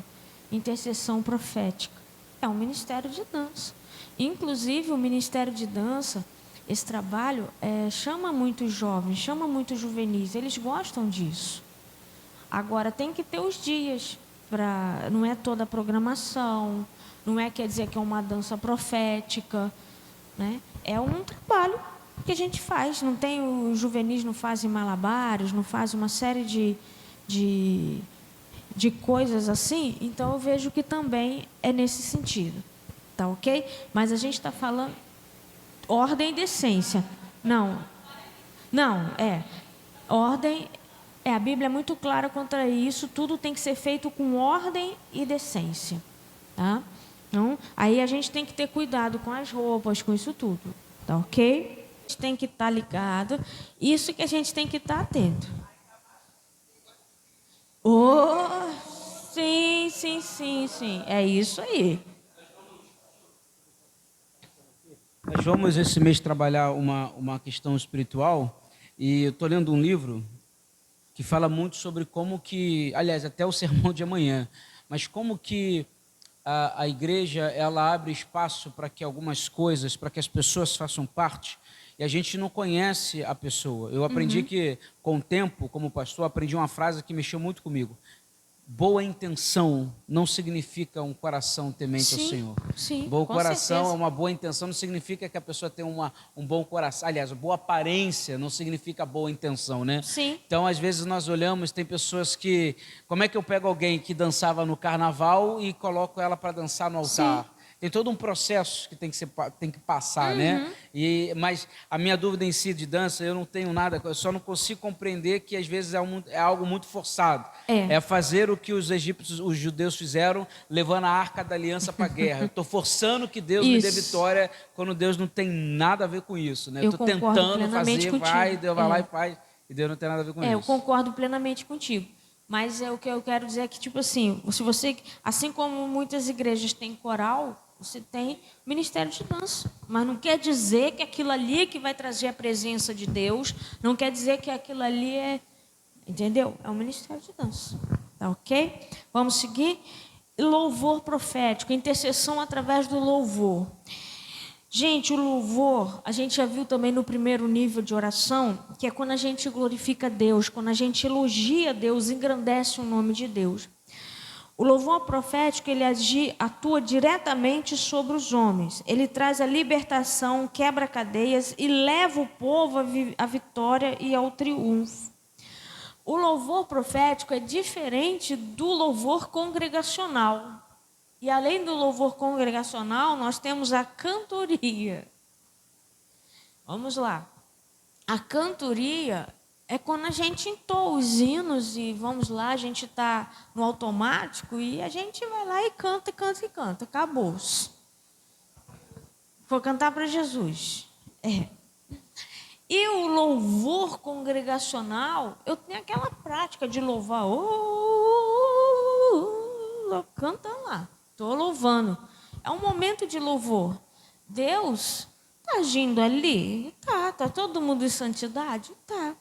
intercessão profética. É um ministério de dança. Inclusive, o ministério de dança, esse trabalho chama muitos jovens, chama muitos juvenis, eles gostam disso. Agora, tem que ter os dias. Não é toda a programação, não quer dizer que é uma dança profética, né? É um trabalho que a gente faz. Não tem, os juvenis não fazem malabares, não fazem uma série de coisas assim. Então, eu vejo que também é nesse sentido, tá ok? Mas a gente está falando ordem e decência. Ordem. A Bíblia é muito clara contra isso, tudo tem que ser feito com ordem e decência, tá? Então, aí a gente tem que ter cuidado com as roupas, com isso tudo, tá ok? A gente tem que estar ligado, isso que a gente tem que estar atento. Sim, é isso aí. Nós vamos esse mês trabalhar uma questão espiritual e eu estou lendo um livro que fala muito sobre como que, aliás, até o sermão de amanhã, mas como que a igreja, ela abre espaço para que algumas coisas, para que as pessoas façam parte, e a gente não conhece a pessoa. Eu aprendi que, com o tempo, como pastor, aprendi uma frase que mexeu muito comigo. Boa intenção não significa um coração temente ao Senhor. Bom coração é uma boa intenção, não significa que a pessoa tem um bom coração. Aliás, boa aparência não significa boa intenção, né? Então, às vezes, nós olhamos, tem pessoas que... Como é que eu pego alguém que dançava no carnaval e coloco ela para dançar no altar? Tem todo um processo que tem que passar, né? Mas a minha dúvida em si de dança, eu não tenho nada, eu só não consigo compreender que às vezes é algo muito forçado. É fazer o que os judeus fizeram, levando a Arca da Aliança para a guerra. Eu estou forçando que Deus me dê vitória, quando Deus não tem nada a ver com isso, né? Estou tentando fazer, Deus vai lá e faz, e Deus não tem nada a ver com isso. Eu concordo plenamente contigo. Mas o que eu quero dizer é que, tipo assim, se você, assim como muitas igrejas têm coral, você tem ministério de dança, mas não quer dizer que aquilo ali que vai trazer a presença de Deus, não quer dizer que aquilo ali entendeu? É um ministério de dança, tá ok? Vamos seguir? Louvor profético, intercessão através do louvor. Gente, o louvor, a gente já viu também no primeiro nível de oração, que é quando a gente glorifica Deus, quando a gente elogia Deus, engrandece o nome de Deus. O louvor profético, ele atua diretamente sobre os homens. Ele traz a libertação, quebra cadeias e leva o povo à vitória e ao triunfo. O louvor profético é diferente do louvor congregacional. E além do louvor congregacional, nós temos a cantoria. Vamos lá. A cantoria é quando a gente entoa os hinos e vamos lá, a gente está no automático e a gente vai lá e canta. Acabou-se. Vou cantar para Jesus. E o louvor congregacional, eu tenho aquela prática de louvar. Canta lá. Estou louvando. É um momento de louvor. Deus está agindo ali? Tá todo mundo em santidade? Tá.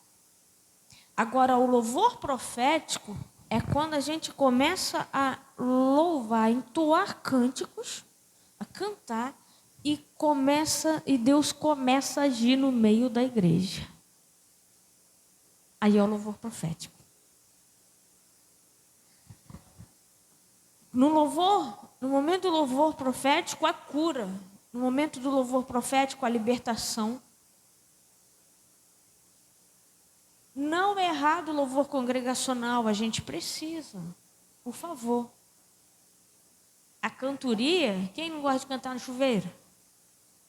Agora, o louvor profético é quando a gente começa a louvar, a entoar cânticos, a cantar e Deus começa a agir no meio da igreja. Aí é o louvor profético. No momento do louvor profético, a cura. No momento do louvor profético, a libertação. Não é errado o louvor congregacional, a gente precisa, por favor. A cantoria, quem não gosta de cantar no chuveiro?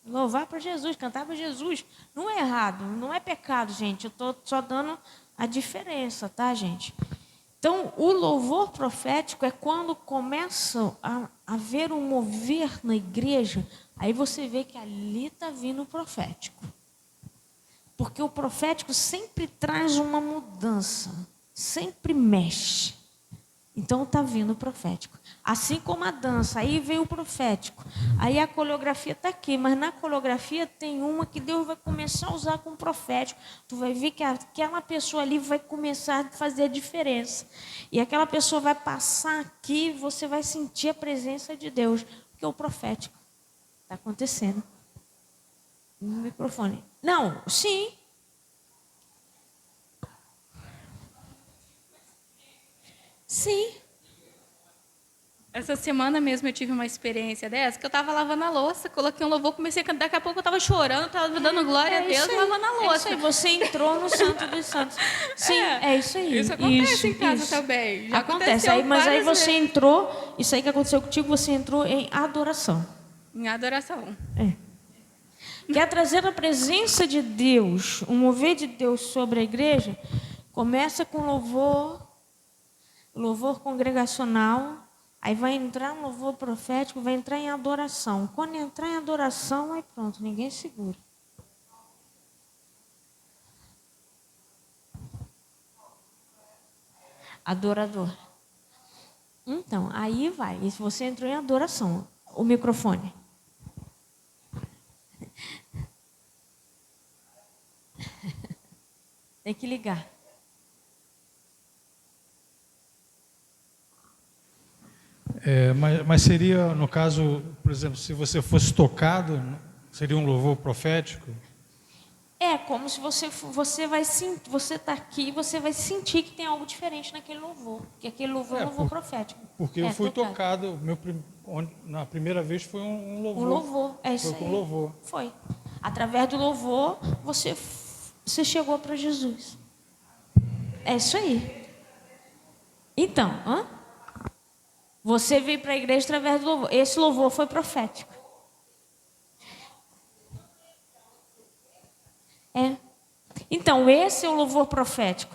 Louvar para Jesus, cantar para Jesus. Não é errado, não é pecado, gente. Eu estou só dando a diferença, tá, gente? Então, o louvor profético é quando começa a haver um mover na igreja, aí você vê que ali está vindo o profético. Porque o profético sempre traz uma mudança, sempre mexe. Então está vindo o profético. Assim como a dança, aí veio o profético. Aí a coreografia está aqui, mas na coreografia tem uma que Deus vai começar a usar com o profético. Tu vai ver que aquela pessoa ali vai começar a fazer a diferença. E aquela pessoa vai passar aqui e você vai sentir a presença de Deus. Porque o profético está acontecendo. No microfone. Não, sim. Sim. Essa semana mesmo eu tive uma experiência dessa, que eu estava lavando a louça, coloquei um louvor, comecei a cantar, daqui a pouco eu estava chorando, estava dando glória a Deus, lavando a louça. É isso aí, você entrou no Santo dos Santos. Sim, é isso aí. Isso acontece em casa também. Já acontece, mas aí você entrou, isso aí que aconteceu contigo, você entrou em adoração. Em adoração. Quer trazer a presença de Deus, o mover de Deus sobre a igreja, começa com louvor congregacional, aí vai entrar um louvor profético, vai entrar em adoração. Quando entrar em adoração, aí pronto, ninguém segura. Adorador. Então, aí vai. E se você entrou em adoração, o microfone. Tem que ligar. Mas seria, no caso, por exemplo, se você fosse tocado, seria um louvor profético? É como se você vai sentir, você está aqui, você vai sentir que tem algo diferente naquele louvor, que aquele louvor é um louvor profético. Porque eu fui tocado, na primeira vez foi um louvor. Um louvor, é isso aí. Foi com louvor. Foi. Através do louvor, você chegou para Jesus. É isso aí. Então, você veio para a igreja através do louvor. Esse louvor foi profético. Então, esse é o louvor profético.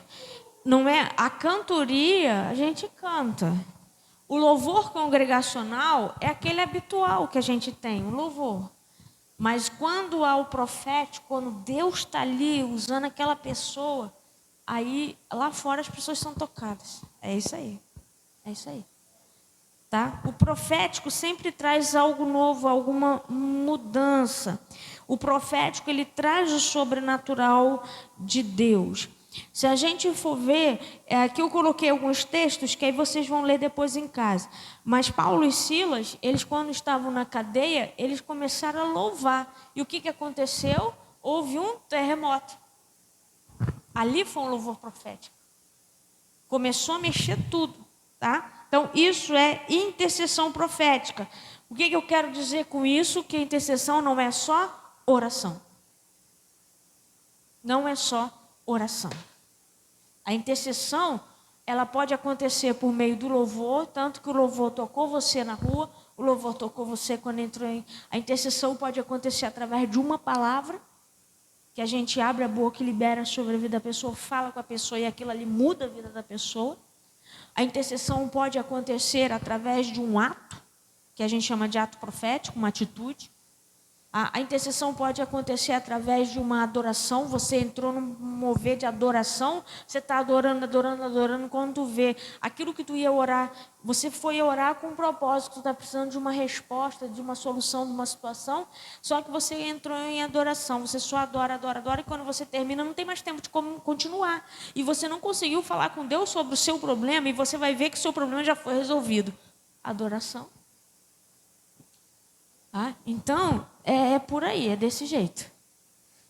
Não é a cantoria, a gente canta. O louvor congregacional é aquele habitual que a gente tem, o louvor. Mas quando há o profético, quando Deus está ali usando aquela pessoa, aí lá fora as pessoas são tocadas. É isso aí. É isso aí. Tá? O profético sempre traz algo novo, alguma mudança. O profético, ele traz o sobrenatural de Deus. Se a gente for ver, aqui eu coloquei alguns textos que aí vocês vão ler depois em casa. Mas Paulo e Silas, eles quando estavam na cadeia, eles começaram a louvar. E o que aconteceu? Houve um terremoto. Ali foi um louvor profético. Começou a mexer tudo, tá? Então, isso é intercessão profética. O que eu quero dizer com isso? Que a intercessão não é só oração. Não é só oração. A intercessão, ela pode acontecer por meio do louvor, tanto que o louvor tocou você na rua, o louvor tocou você quando entrou em... A intercessão pode acontecer através de uma palavra, que a gente abre a boca e libera sobre a vida da pessoa, fala com a pessoa e aquilo ali muda a vida da pessoa. A intercessão pode acontecer através de um ato, que a gente chama de ato profético, uma atitude. A intercessão pode acontecer através de uma adoração. Você entrou num mover de adoração, você está adorando, adorando, adorando. Quando tu vê aquilo que tu ia orar, você foi orar com um propósito, tu está precisando de uma resposta, de uma solução, de uma situação, só que você entrou em adoração, você só adora, adora, adora, e quando você termina, não tem mais tempo de como continuar. E você não conseguiu falar com Deus sobre o seu problema, e você vai ver que o seu problema já foi resolvido. Adoração. Tá? Então, é por aí, é desse jeito.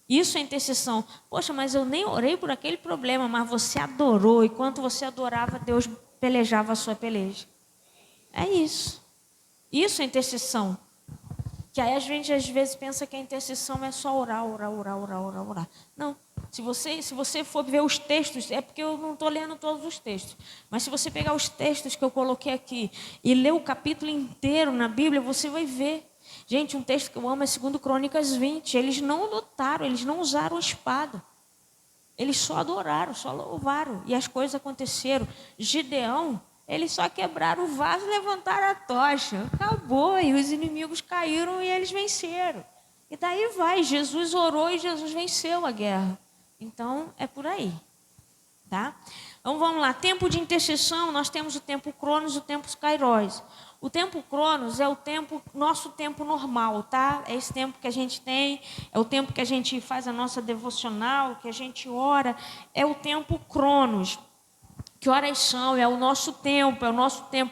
Isso é intercessão. Poxa, mas eu nem orei por aquele problema, mas você adorou. E quando você adorava, Deus pelejava a sua peleja. É isso. Isso é intercessão. Que aí a gente às vezes pensa que a intercessão é só orar. Não. Se você for ver os textos, é porque eu não estou lendo todos os textos. Mas se você pegar os textos que eu coloquei aqui e ler o capítulo inteiro na Bíblia, você vai ver. Gente, um texto que eu amo é 2 Crônicas 20. Eles não lutaram, eles não usaram espada. Eles só adoraram, só louvaram. E as coisas aconteceram. Gideão, eles só quebraram o vaso e levantaram a tocha. Acabou, e os inimigos caíram e eles venceram. E daí vai, Jesus orou e Jesus venceu a guerra. Então, é por aí. Tá? Então, vamos lá. Tempo de intercessão, nós temos o tempo Cronos e o tempo Kairos. O tempo Cronos é o tempo, nosso tempo normal, tá? É esse tempo que a gente tem, é o tempo que a gente faz a nossa devocional, que a gente ora, é o tempo Cronos. Que horas são? É o nosso tempo,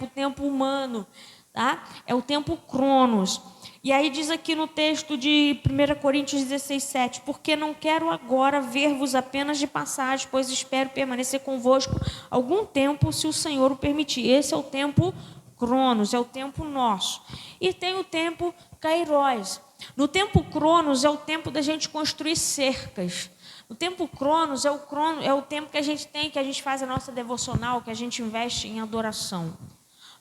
o tempo humano, tá? É o tempo Cronos. E aí diz aqui no texto de 1 Coríntios 16:7, porque não quero agora ver-vos apenas de passagem, pois espero permanecer convosco algum tempo, se o Senhor o permitir. Esse é o tempo Cronos, é o tempo nosso. E tem o tempo Kairos. No tempo Cronos é o tempo da gente construir cercas. O tempo Cronos é o tempo que a gente tem, que a gente faz a nossa devocional, que a gente investe em adoração.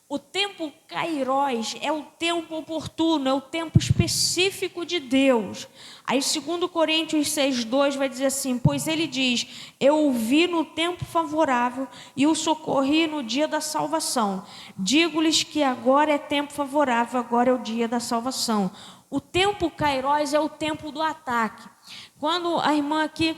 O tempo Kairos é o tempo oportuno, é o tempo específico de Deus. Aí 2 Coríntios 6:2 vai dizer assim, pois ele diz, eu o vi no tempo favorável e o socorri no dia da salvação. Digo-lhes que agora é tempo favorável, agora é o dia da salvação. O tempo Kairos é o tempo do ataque. Quando a irmã aqui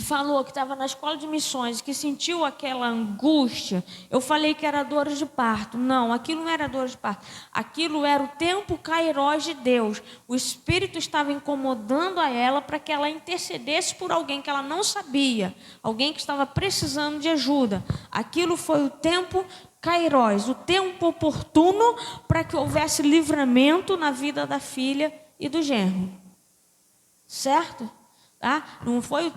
falou que estava na escola de missões, que sentiu aquela angústia, eu falei que era dores de parto. Não, aquilo não era dores de parto. Aquilo era o tempo Kairos de Deus. O Espírito estava incomodando a ela para que ela intercedesse por alguém que ela não sabia, alguém que estava precisando de ajuda. Aquilo foi o tempo Kairos, o tempo oportuno para que houvesse livramento na vida da filha e do genro. Certo? Tá? Não foi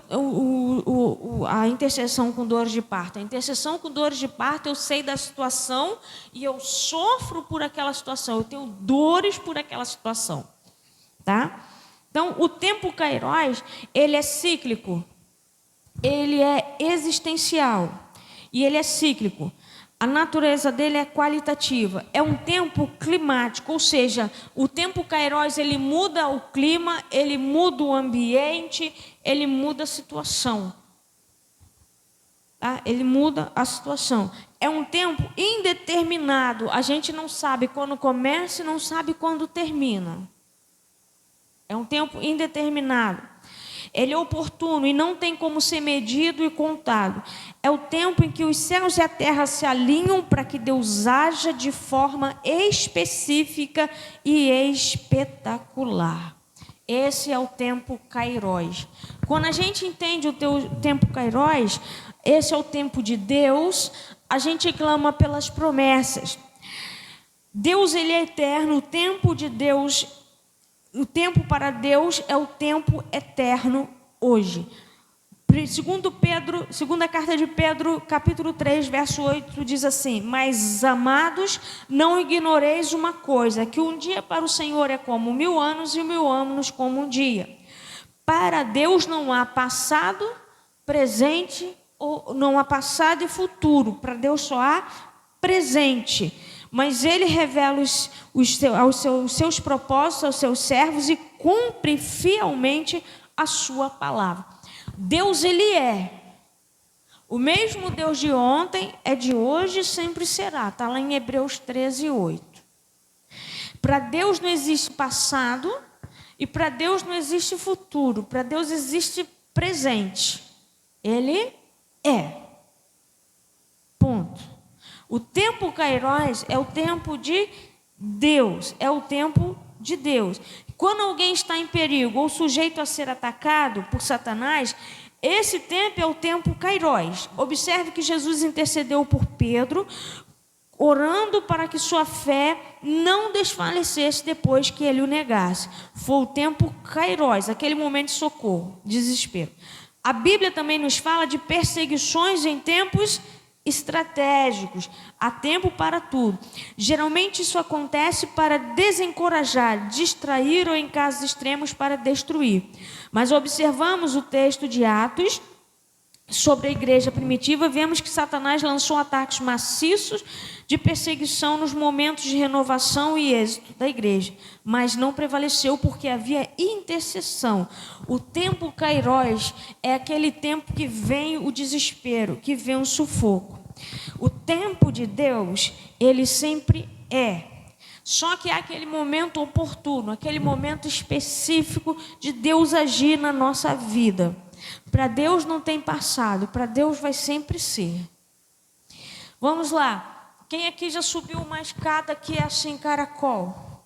a intercessão com dores de parto. A intercessão com dores de parto, eu sei da situação e eu sofro por aquela situação. Eu tenho dores por aquela situação. Tá? Então, o tempo Kairos, ele é cíclico. Ele é existencial. E ele é cíclico. A natureza dele é qualitativa. É um tempo climático, ou seja, o tempo Kairos, ele muda o clima, ele muda o ambiente, ele muda a situação. Tá? Ele muda a situação. É um tempo indeterminado. A gente não sabe quando começa e não sabe quando termina. É um tempo indeterminado. Ele é oportuno e não tem como ser medido e contado. É o tempo em que os céus e a terra se alinham para que Deus haja de forma específica e espetacular. Esse é o tempo Kairos. Quando a gente entende o tempo Kairos, esse é o tempo de Deus, a gente clama pelas promessas. Deus, ele é eterno, o tempo de Deus, o tempo para Deus é o tempo eterno hoje. Segunda carta de Pedro, capítulo 3, verso 8, diz assim, mas, amados, não ignoreis uma coisa, que um dia para o Senhor é como 1000 anos e 1000 anos como um dia. Para Deus não há passado, presente, ou não há passado e futuro. Para Deus só há presente. Mas ele revela aos seus propósitos, aos seus servos e cumpre fielmente a sua palavra. Deus, ele é. O mesmo Deus de ontem é de hoje e sempre será. Está lá em Hebreus 13:8. Para Deus não existe passado e para Deus não existe futuro. Para Deus existe presente. Ele é. Ponto. O tempo Kairos é o tempo de Deus, é o tempo de Deus. Quando alguém está em perigo ou sujeito a ser atacado por Satanás, esse tempo é o tempo Kairos. Observe que Jesus intercedeu por Pedro, orando para que sua fé não desfalecesse depois que ele o negasse. Foi o tempo kairos, aquele momento de socorro, desespero. A Bíblia também nos fala de perseguições em tempos estratégicos. Há tempo para tudo. Geralmente isso acontece para desencorajar, distrair ou, em casos extremos, para destruir. Mas observamos o texto de Atos sobre a igreja primitiva, vemos que Satanás lançou ataques maciços de perseguição nos momentos de renovação e êxito da igreja, mas não prevaleceu porque havia intercessão. O tempo kairos é aquele tempo que vem o desespero, que vem o sufoco. O tempo de Deus, ele sempre é. Só que há aquele momento oportuno, aquele momento específico de Deus agir na nossa vida. Para Deus não tem passado, para Deus vai sempre ser. Vamos lá. Quem aqui já subiu uma escada que é assim, caracol?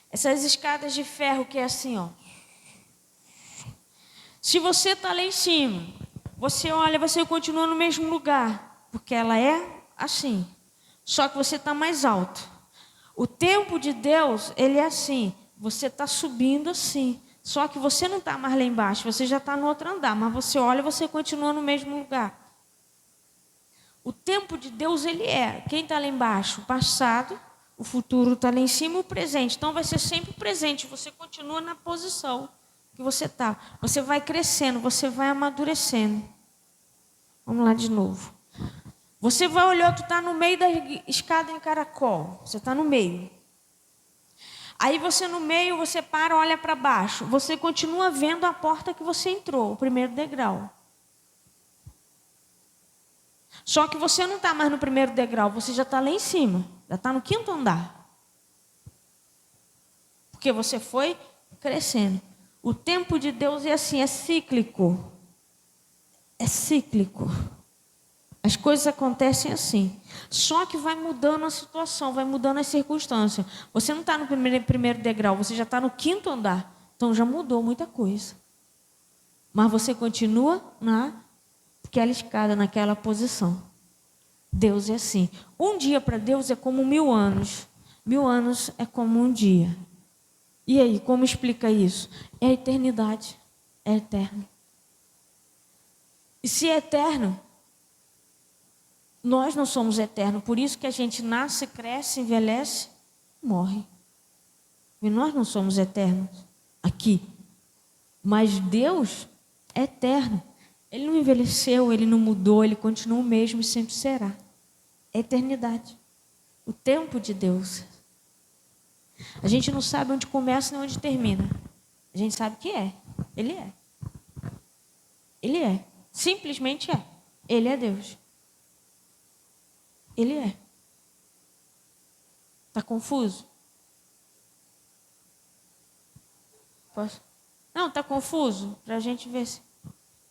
Essas escadas de ferro que é assim, ó. Se você está lá em cima, você olha, você continua no mesmo lugar, porque ela é assim. Só que você está mais alto. O tempo de Deus, ele é assim. Você está subindo assim. Só que você não está mais lá embaixo, você já está no outro andar, mas você olha e você continua no mesmo lugar. O tempo de Deus, ele é. Quem está lá embaixo? O passado, o futuro está lá em cima, o presente. Então vai ser sempre o presente, você continua na posição que você está. Você vai crescendo, você vai amadurecendo. Vamos lá de novo. Você vai olhar, tu está no meio da escada em caracol, você está no meio. Aí você no meio, você para, olha para baixo. Você continua vendo a porta que você entrou, o primeiro degrau. Só que você não está mais no primeiro degrau, você já está lá em cima. Já está no 5º andar. Porque você foi crescendo. O tempo de Deus é assim, é cíclico. É cíclico. As coisas acontecem assim. Só que vai mudando a situação, vai mudando as circunstâncias. Você não está no primeiro degrau, você já está no 5º andar. Então já mudou muita coisa. Mas você continua naquela escada, naquela posição. Deus é assim. Um dia para Deus é como 1000 anos. 1000 anos é como um dia. E aí, como explica isso? É a eternidade. É eterno. E se é eterno, nós não somos eternos, por isso que a gente nasce, cresce, envelhece, morre. E nós não somos eternos aqui. Mas Deus é eterno. Ele não envelheceu, ele não mudou, ele continua o mesmo e sempre será. É eternidade. O tempo de Deus. A gente não sabe onde começa nem onde termina. A gente sabe que é. Ele é. Ele é. Simplesmente é. Ele é Deus. Ele é. Está confuso? Posso? Não, está confuso? Para a gente ver se...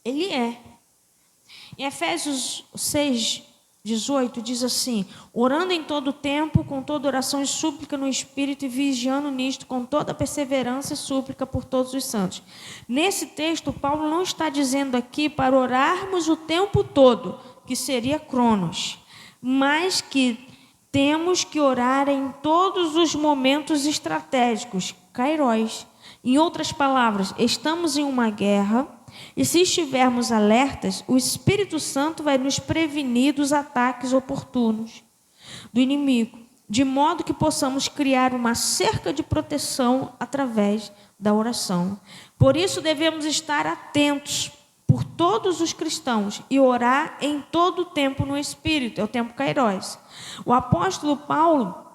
Ele é. Em Efésios 6:18 diz assim: orando em todo tempo, com toda oração e súplica no Espírito, e vigiando nisto com toda perseverança e súplica por todos os santos. Nesse texto, Paulo não está dizendo aqui para orarmos o tempo todo, que seria cronos, mas que temos que orar em todos os momentos estratégicos, kairos. Em outras palavras, estamos em uma guerra e se estivermos alertas, o Espírito Santo vai nos prevenir dos ataques oportunos do inimigo, de modo que possamos criar uma cerca de proteção através da oração. Por isso devemos estar atentos por todos os cristãos e orar em todo o tempo no Espírito, é o tempo kairos. O apóstolo Paulo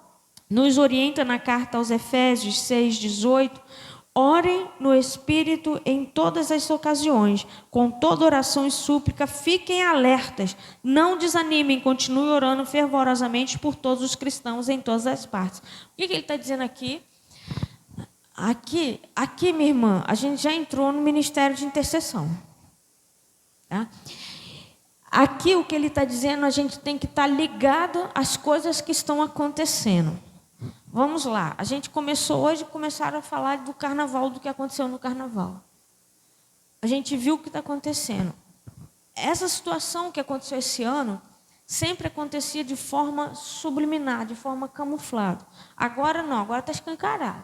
nos orienta na carta aos Efésios 6:18, orem no Espírito em todas as ocasiões, com toda oração e súplica, fiquem alertas, não desanimem, continuem orando fervorosamente por todos os cristãos em todas as partes. O que ele está dizendo aqui? Aqui, minha irmã, a gente já entrou no ministério de intercessão. Tá? Aqui o que ele está dizendo, a gente tem que estar ligado às coisas que estão acontecendo. Vamos lá, a gente começaram a falar do carnaval, do que aconteceu no carnaval. A gente viu o que está acontecendo. Essa situação que aconteceu esse ano sempre acontecia de forma subliminar, de forma camuflada. Agora não, agora está escancarado.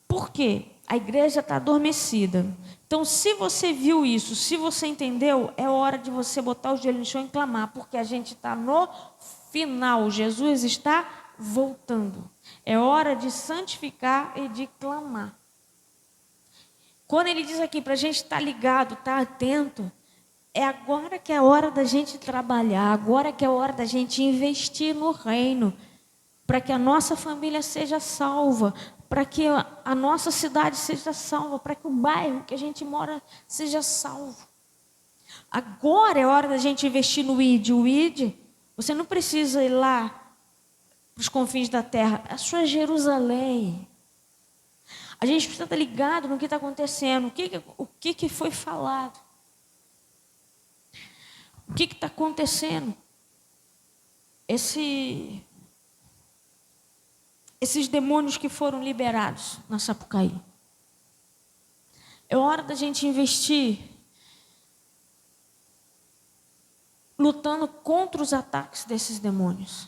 Por quê? A igreja está adormecida. Então, se você viu isso, se você entendeu, é hora de você botar o joelho no chão e clamar, porque a gente está no final. Jesus está voltando. É hora de santificar e de clamar. Quando ele diz aqui para a gente estar ligado, estar atento, é agora que é hora da gente trabalhar, agora que é hora da gente investir no reino, para que a nossa família seja salva, para que a nossa cidade seja salva, para que o bairro que a gente mora seja salvo. Agora é hora da gente investir no ID. O ID, você não precisa ir lá para os confins da terra, é a sua Jerusalém. A gente precisa estar ligado no que está acontecendo, o que foi falado. O que está acontecendo? Esses demônios que foram liberados na Sapucaí. É hora da gente investir lutando contra os ataques desses demônios.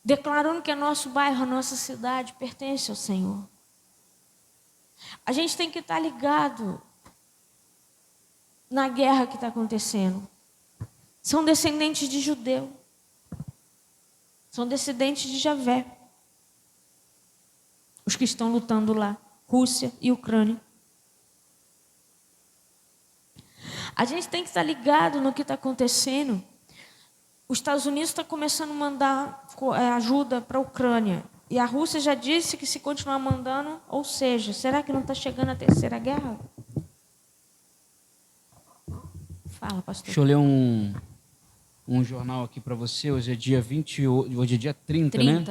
Declarando que o nosso bairro, a nossa cidade pertence ao Senhor. A gente tem que estar ligado na guerra que está acontecendo. São descendentes de judeu. São descendentes de Javé. Os que estão lutando lá, Rússia e Ucrânia. A gente tem que estar ligado no que está acontecendo. Os Estados Unidos está começando a mandar ajuda para a Ucrânia. E a Rússia já disse que se continuar mandando, ou seja, será que não está chegando a terceira guerra? Fala, pastor. Deixa eu ler um jornal aqui para você. Hoje é dia 28, hoje é dia 30, né?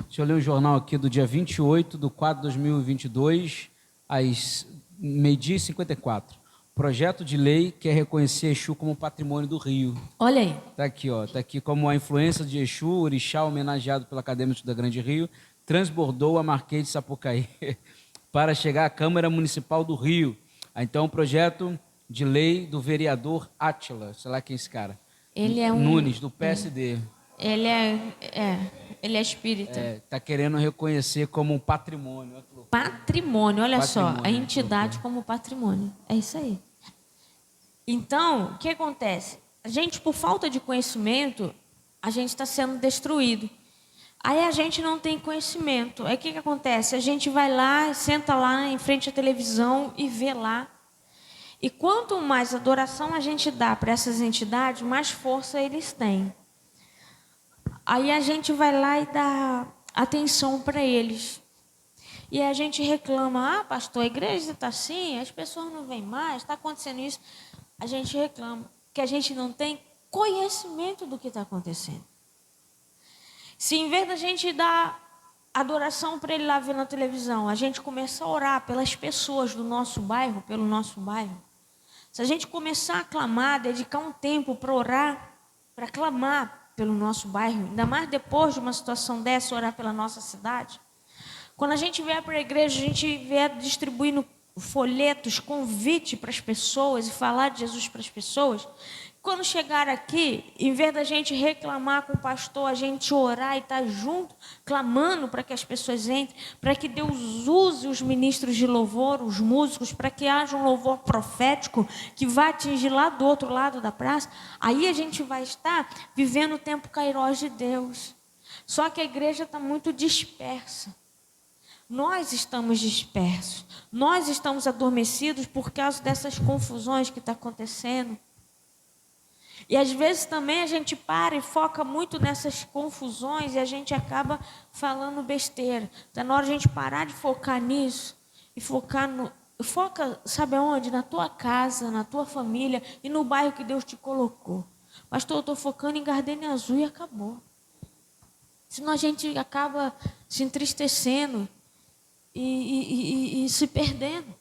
Deixa eu ler um jornal aqui do dia 28/4/2022, às 12h54. Projeto de lei quer reconhecer Exu como patrimônio do Rio. Olha aí. Está aqui, ó. Está aqui como a influência de Exu, orixá homenageado pela Academia da Grande Rio, transbordou a Marquês de Sapucaí para chegar à Câmara Municipal do Rio. Então, o projeto de lei do vereador Átila, sei lá quem é esse cara. Ele é Nunes, do PSD. Ele é espírita. Está querendo reconhecer como um patrimônio. Patrimônio, olha Patrimônio, só, a entidade como patrimônio. É isso aí. Então, o que acontece? A gente, por falta de conhecimento, a gente está sendo destruído. Aí a gente não tem conhecimento. Aí o que acontece? A gente vai lá, senta lá em frente à televisão e vê lá. E quanto mais adoração a gente dá para essas entidades, mais força eles têm. Aí a gente vai lá e dá atenção para eles. E a gente reclama, pastor, a igreja está assim, as pessoas não vêm mais, está acontecendo isso. A gente reclama que a gente não tem conhecimento do que está acontecendo. Se em vez da gente dar adoração para ele lá ver na televisão, a gente começar a orar pelas pessoas do nosso bairro, pelo nosso bairro, se a gente começar a clamar, dedicar um tempo para orar, para clamar pelo nosso bairro, ainda mais depois de uma situação dessa, orar pela nossa cidade, quando a gente vier para a igreja, a gente vier distribuindo folhetos, convite para as pessoas e falar de Jesus para as pessoas, quando chegar aqui, em vez da gente reclamar com o pastor, a gente orar e estar junto, clamando para que as pessoas entrem, para que Deus use os ministros de louvor, os músicos, para que haja um louvor profético que vá atingir lá do outro lado da praça, aí a gente vai estar vivendo o tempo kairós de Deus. Só que a igreja está muito dispersa. Nós estamos dispersos, nós estamos adormecidos por causa dessas confusões que estão acontecendo. E às vezes também a gente para e foca muito nessas confusões e a gente acaba falando besteira. Está na hora de a gente parar de focar nisso e focar foca, sabe aonde? Na tua casa, na tua família e no bairro que Deus te colocou. Pastor, eu estou focando em Gardenia Azul e acabou. Senão a gente acaba se entristecendo e se perdendo.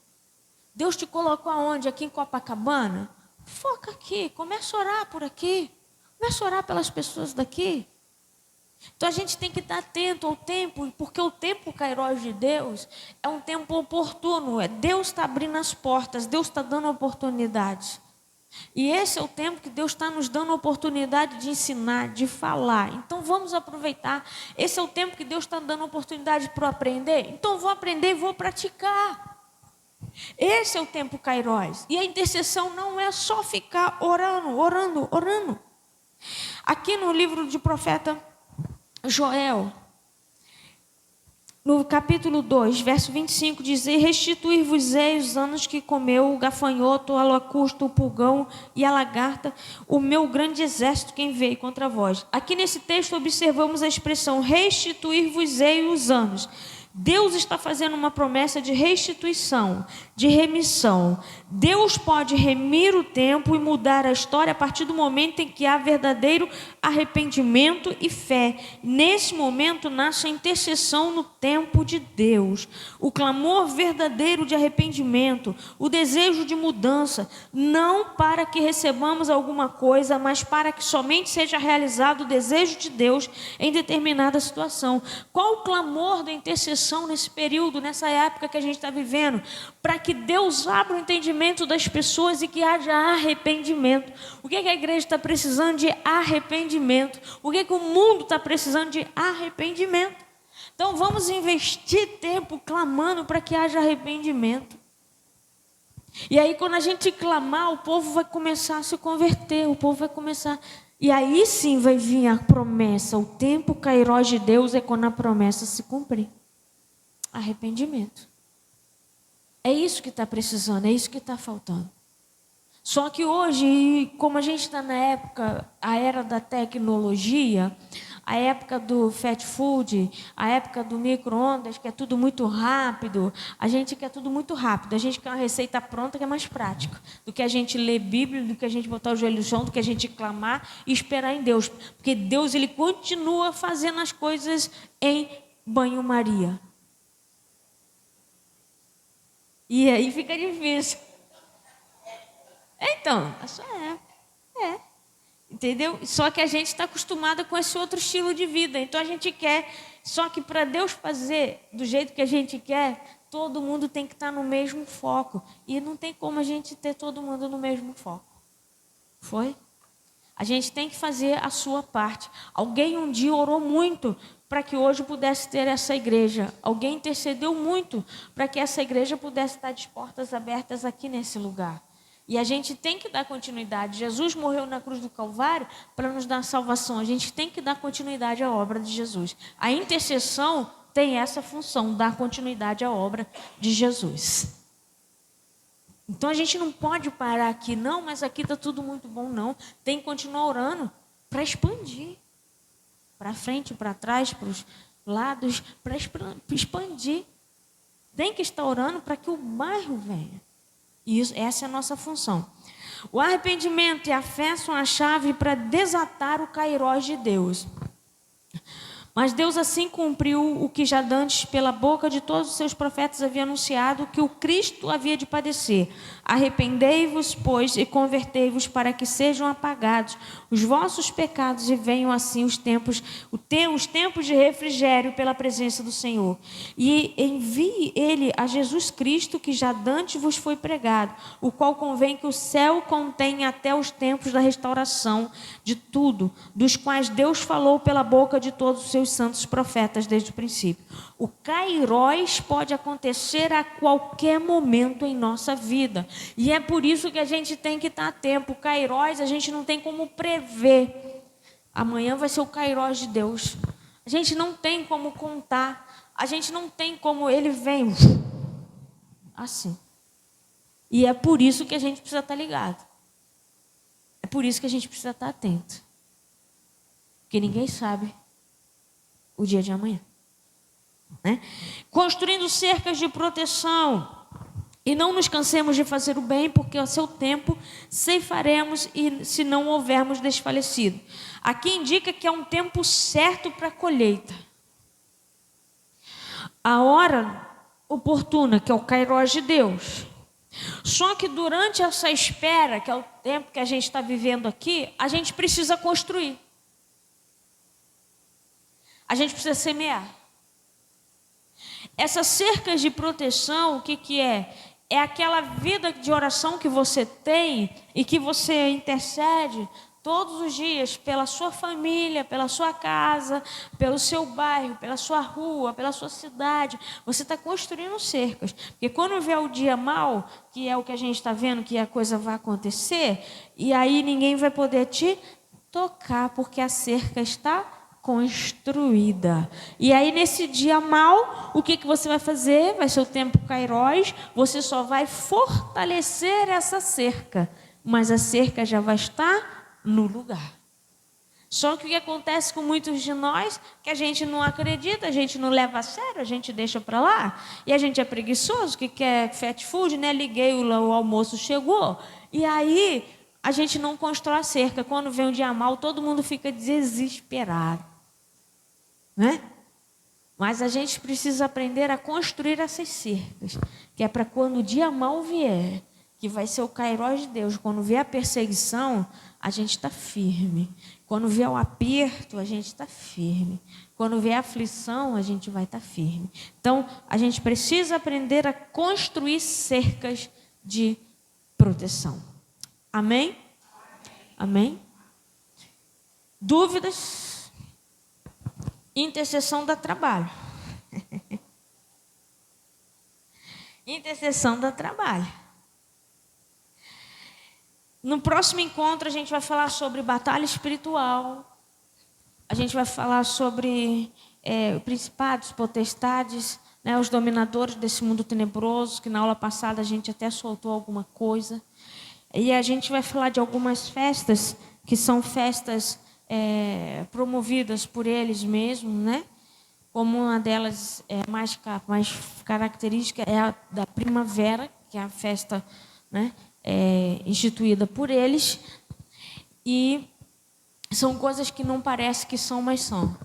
Deus te colocou aonde? Aqui em Copacabana? Foca aqui, começa a orar por aqui. Começa a orar pelas pessoas daqui. Então a gente tem que estar atento ao tempo, porque o tempo Kairos de Deus é um tempo oportuno. Deus está abrindo as portas, Deus está dando oportunidades. E esse é o tempo que Deus está nos dando a oportunidade de ensinar, de falar. Então vamos aproveitar. Esse é o tempo que Deus está dando a oportunidade para eu aprender. Então eu vou aprender e vou praticar. Esse é o tempo Kairos. E a intercessão não é só ficar orando. Aqui no livro de profeta Joel, no capítulo 2, verso 25, diz: e restituir-vos-ei os anos que comeu o gafanhoto, a locusta, o pulgão e a lagarta, o meu grande exército que enviei contra vós. Aqui nesse texto observamos a expressão restituir-vos-ei os anos. Deus está fazendo uma promessa de restituição, de remissão. Deus pode remir o tempo e mudar a história a partir do momento em que há verdadeiro arrependimento e fé. Nesse momento nasce a intercessão no tempo de Deus. O clamor verdadeiro de arrependimento, o desejo de mudança, não para que recebamos alguma coisa, mas para que somente seja realizado o desejo de Deus em determinada situação. Qual o clamor da intercessão nesse período, nessa época que a gente está vivendo? Para que Deus abra o entendimento das pessoas e que haja arrependimento. O que a igreja está precisando de arrependimento? O que o mundo está precisando de arrependimento? Então vamos investir tempo clamando para que haja arrependimento. E aí quando a gente clamar, o povo vai começar a se converter, o povo vai começar... E aí sim vai vir a promessa. O tempo Kairos de Deus é quando a promessa se cumprir. Arrependimento. É isso que está precisando, é isso que está faltando. Só que hoje, como a gente está na época, a era da tecnologia, a época do fast food, a época do micro-ondas, que é tudo muito rápido, a gente quer tudo muito rápido. A gente quer uma receita pronta que é mais prática do que a gente ler Bíblia, do que a gente botar o joelho no chão, do que a gente clamar e esperar em Deus. Porque Deus, ele continua fazendo as coisas em banho-maria. E aí fica difícil. Então, só é. Entendeu? Só que a gente está acostumada com esse outro estilo de vida. Então a gente quer. Só que para Deus fazer do jeito que a gente quer, todo mundo tem que estar no mesmo foco. E não tem como a gente ter todo mundo no mesmo foco. Foi? A gente tem que fazer a sua parte. Alguém um dia orou muito para que hoje pudesse ter essa igreja. Alguém intercedeu muito para que essa igreja pudesse estar de portas abertas aqui nesse lugar. E a gente tem que dar continuidade. Jesus morreu na cruz do Calvário para nos dar salvação. A gente tem que dar continuidade à obra de Jesus. A intercessão tem essa função, dar continuidade à obra de Jesus. Então a gente não pode parar aqui, não, mas aqui está tudo muito bom, não. Tem que continuar orando para expandir. Para frente, para trás, para os lados, para expandir. Tem que estar orando para que o bairro venha. Isso, essa é a nossa função. O arrependimento e a fé são a chave para desatar o Kairos de Deus. Mas Deus assim cumpriu o que já dantes pela boca de todos os seus profetas havia anunciado, que o Cristo havia de padecer. Arrependei-vos, pois, e convertei-vos para que sejam apagados os vossos pecados e venham assim os tempos de refrigério pela presença do Senhor. E envie ele a Jesus Cristo, que já dantes vos foi pregado, o qual convém que o céu contenha até os tempos da restauração de tudo, dos quais Deus falou pela boca de todos os seus santos profetas desde o princípio. O Kairos pode acontecer a qualquer momento em nossa vida. E é por isso que a gente tem que estar atento. O Kairos a gente não tem como prever. Amanhã vai ser o Kairos de Deus. A gente não tem como contar. A gente não tem como ele vem assim. E é por isso que a gente precisa estar ligado. É por isso que a gente precisa estar atento. Porque ninguém sabe o dia de amanhã. Né? Construindo cercas de proteção. E não nos cansemos de fazer o bem, porque ao seu tempo ceifaremos e se não houvermos desfalecido. Aqui indica que é um tempo certo para a colheita. A hora oportuna, que é o Kairos de Deus. Só que durante essa espera, que é o tempo que a gente está vivendo aqui, a gente precisa construir. a gente precisa semear. Essas cercas de proteção, o que que é? É aquela vida de oração que você tem e que você intercede todos os dias pela sua família, pela sua casa, pelo seu bairro, pela sua rua, pela sua cidade. Você está construindo cercas. Porque quando vier o dia mau, que é o que a gente está vendo, que a coisa vai acontecer, e aí ninguém vai poder te tocar, porque a cerca está construída. E aí nesse dia mau, o que você vai fazer? Vai ser o tempo kairós, você só vai fortalecer essa cerca, mas a cerca já vai estar no lugar. Só que o que acontece com muitos de nós, que a gente não acredita, a gente não leva a sério, a gente deixa para lá, e a gente é preguiçoso, que quer fast food, né? Liguei, o almoço chegou, e aí a gente não constrói a cerca. Quando vem um dia mal, todo mundo fica desesperado, né? Mas a gente precisa aprender a construir essas cercas, que é para quando o dia mal vier, que vai ser o kairós de Deus, quando vier a perseguição, a gente está firme. Quando vier o aperto, a gente está firme. Quando vier a aflição, a gente vai estar firme. Então, a gente precisa aprender a construir cercas de proteção. Amém? Amém? Dúvidas? Intercessão dá trabalho. Intercessão dá trabalho. No próximo encontro, a gente vai falar sobre batalha espiritual. A gente vai falar sobre principados, potestades, né, os dominadores desse mundo tenebroso, que na aula passada a gente até soltou alguma coisa. E a gente vai falar de algumas festas, que são festas promovidas por eles mesmos, né? Como uma delas mais característica é a da primavera, que é a festa, né, instituída por eles, e são coisas que não parece que são, mas são.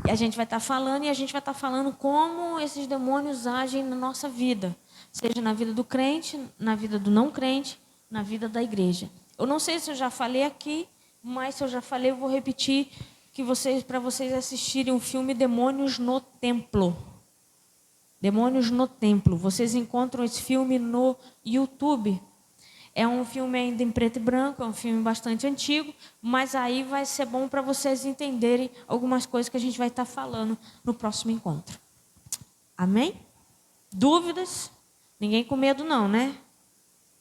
E a gente vai estar falando, e a gente vai estar falando como esses demônios agem na nossa vida, seja na vida do crente, na vida do não crente, na vida da igreja. Eu não sei se eu já falei aqui, mas se eu já falei, eu vou repetir para vocês assistirem o filme Demônios no Templo. Demônios no Templo. Vocês encontram esse filme no YouTube. É um filme ainda em preto e branco, é um filme bastante antigo, mas aí vai ser bom para vocês entenderem algumas coisas que a gente vai estar falando no próximo encontro. Amém? Dúvidas? Ninguém com medo não, né?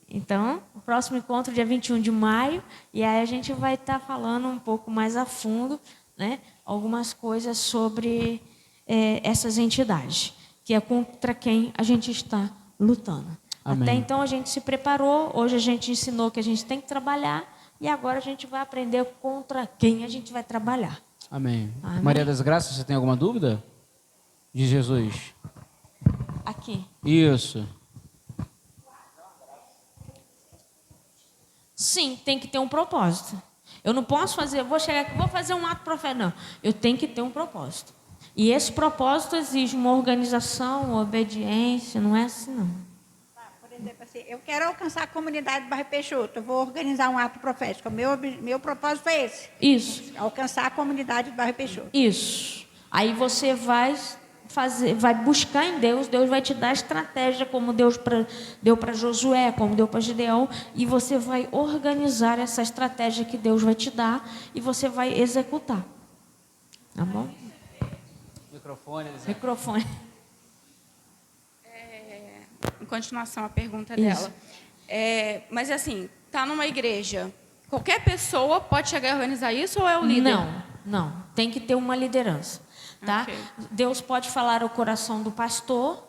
Então, o próximo encontro, dia 21 de maio, e aí a gente vai estar falando um pouco mais a fundo, né, algumas coisas sobre essas entidades, que é contra quem a gente está lutando. Amém. Até então a gente se preparou, hoje a gente ensinou que a gente tem que trabalhar, e agora a gente vai aprender contra quem a gente vai trabalhar. Amém. Amém. Maria das Graças, você tem alguma dúvida? De Jesus. Aqui. Isso. Sim, tem que ter um propósito. Eu não posso fazer, vou chegar aqui, vou fazer um ato profético. Não, eu tenho que ter um propósito. E esse propósito exige uma organização, uma obediência, não é assim não. Por exemplo, assim, eu quero alcançar a comunidade do bairro Peixoto, eu vou organizar um ato profético. Meu propósito é esse. Isso. Alcançar a comunidade do bairro Peixoto. Isso. Aí você vai buscar em Deus, Deus vai te dar estratégia, como Deus deu para Josué, como deu para Gideão, e você vai organizar essa estratégia que Deus vai te dar e você vai executar. Tá bom? Microfone. Em continuação à pergunta Isso. dela. Mas assim, tá numa igreja, qualquer pessoa pode chegar a organizar isso ou é o líder? Não. Tem que ter uma liderança. Tá? Okay. Deus pode falar ao coração do pastor.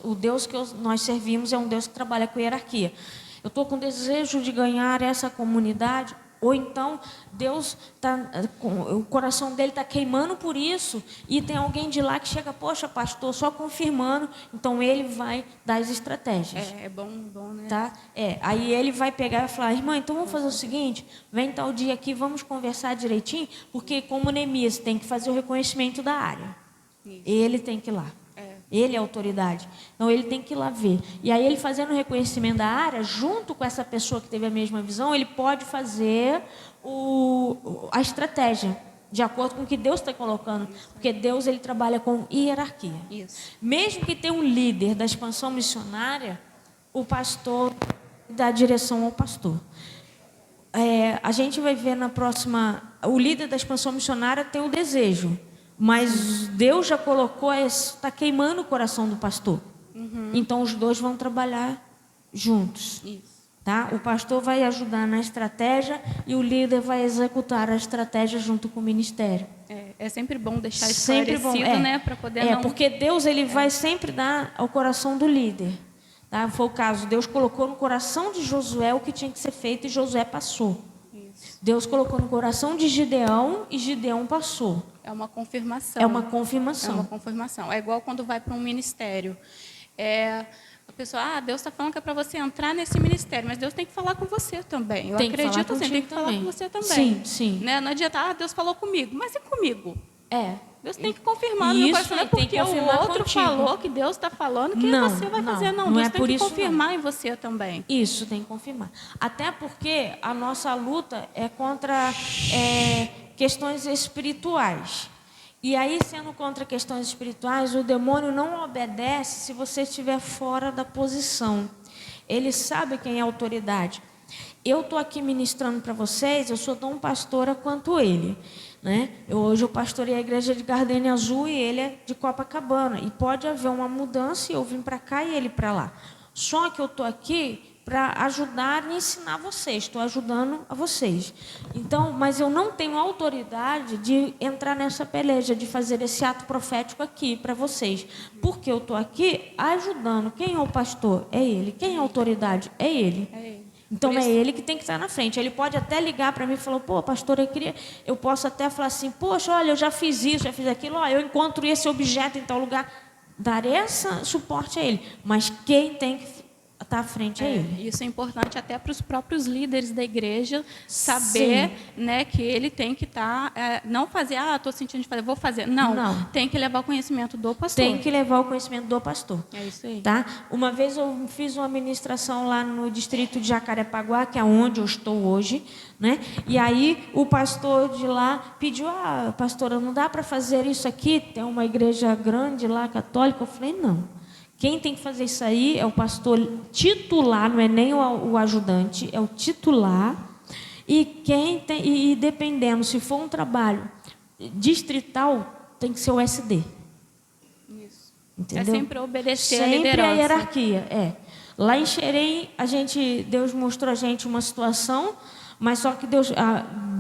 O Deus que nós servimos é um Deus que trabalha com hierarquia. Eu estou com desejo de ganhar essa comunidade, ou então Deus o coração dele está queimando por isso, e tem alguém de lá que chega, poxa, pastor, só confirmando, então ele vai dar as estratégias. É bom, né? Tá? Aí ele vai pegar e falar, irmã, então vamos fazer o seguinte, vem tal dia aqui, vamos conversar direitinho, porque como Neemias tem que fazer o reconhecimento da área. Isso. Ele tem que ir lá. Ele é a autoridade. Então, ele tem que ir lá ver. E aí, ele fazendo o reconhecimento da área, junto com essa pessoa que teve a mesma visão, ele pode fazer a estratégia. de acordo com o que Deus está colocando, porque Deus ele trabalha com hierarquia. Isso. Mesmo que tenha um líder da expansão missionária, o pastor dá direção ao pastor. A gente vai ver na próxima, o líder da expansão missionária tem o desejo, mas Deus já colocou, está queimando o coração do pastor. Então os dois vão trabalhar juntos. Isso. Tá? O pastor vai ajudar na estratégia e o líder vai executar a estratégia junto com o ministério. É sempre bom deixar Sempre esclarecido, bom, né? Para poder não... porque Deus ele vai sempre dar ao coração do líder. Tá? Foi o caso, Deus colocou no coração de Josué o que tinha que ser feito e Josué passou. Isso. Deus colocou no coração de Gideão e Gideão passou. É uma confirmação. É uma confirmação. É uma confirmação. É igual quando vai para um ministério. A pessoa, Deus está falando que é para você entrar nesse ministério, mas Deus tem que falar com você também. Eu acredito assim, tem que falar com você também. Sim, sim. Né? Não adianta, Deus falou comigo, mas e comigo? Deus tem que confirmar no Isso, meu coração, não é porque o outro contigo. falou que Deus está falando que Não, você vai não, fazer. Não, não Deus é tem por que isso, confirmar em você também. Isso, tem que confirmar. Até porque a nossa luta é contra questões espirituais. E aí, sendo contra questões espirituais, o demônio não obedece se você estiver fora da posição. Ele sabe quem é a autoridade. Eu estou aqui ministrando para vocês, eu sou tão pastora quanto ele. Né? Hoje eu pastorei a igreja de Gardenia Azul e ele é de Copacabana. E pode haver uma mudança e eu vim para cá e ele para lá. Só que eu estou aqui para ajudar e ensinar vocês. Estou ajudando a vocês. Então, mas eu não tenho autoridade de entrar nessa peleja, de fazer esse ato profético aqui para vocês. Porque eu estou aqui ajudando. Quem é o pastor? É ele. Quem é a autoridade? É ele. É ele. Então é ele que tem que estar na frente. Ele pode até ligar para mim e falar, pastor, eu posso até falar assim, poxa, olha, eu já fiz isso, já fiz aquilo, eu encontro esse objeto em tal lugar. Dar esse suporte a ele. Mas quem tem que estar à frente é ele. Isso é importante até para os próprios líderes da igreja saber, né, que ele tem que estar, não fazer, estou sentindo de fazer, vou fazer. Não, tem que levar o conhecimento do pastor. Tem que levar o conhecimento do pastor. É isso aí. Tá? Uma vez eu fiz uma ministração lá no distrito de Jacarepaguá, que é onde eu estou hoje, né? E aí o pastor de lá pediu, pastora, não dá para fazer isso aqui? Tem uma igreja grande lá, católica. Eu falei, não. Quem tem que fazer isso aí é o pastor titular, não é nem o ajudante, é o titular. E dependendo, se for um trabalho distrital, tem que ser o SD. Isso. Entendeu? É sempre obedecer a sempre liderança. a hierarquia, Lá em Xerém, Deus mostrou a gente uma situação, mas só que Deus,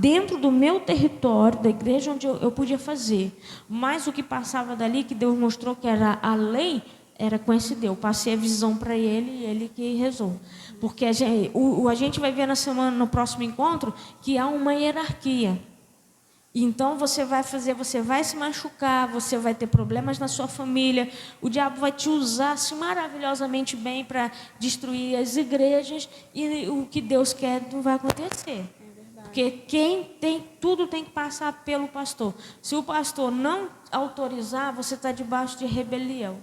dentro do meu território, da igreja onde eu podia fazer, mas o que passava dali, que Deus mostrou que era a lei, era com esse Deus. Passei a visão para ele e ele que rezou. Porque a gente vai ver no próximo encontro, que há uma hierarquia. Então você vai se machucar, você vai ter problemas na sua família, o diabo vai te usar assim, maravilhosamente bem para destruir as igrejas e o que Deus quer não vai acontecer. Porque tudo tem que passar pelo pastor. Se o pastor não autorizar, você está debaixo de rebelião.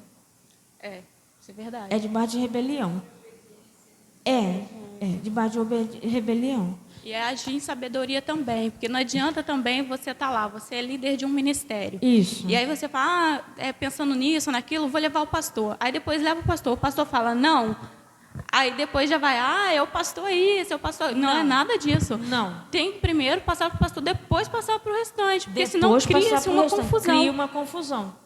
Isso é verdade. É debaixo de rebelião. Debaixo de rebelião. E é agir em sabedoria também, porque não adianta também você estar lá, você é líder de um ministério. Isso. E aí você fala, pensando nisso, naquilo, vou levar o pastor. Aí depois leva o pastor fala, não. Aí depois já vai, é o pastor isso, é o pastor... Não é nada disso. Não. Tem que primeiro passar para o pastor, depois passar para o restante, porque senão cria-se uma confusão. Cria uma confusão.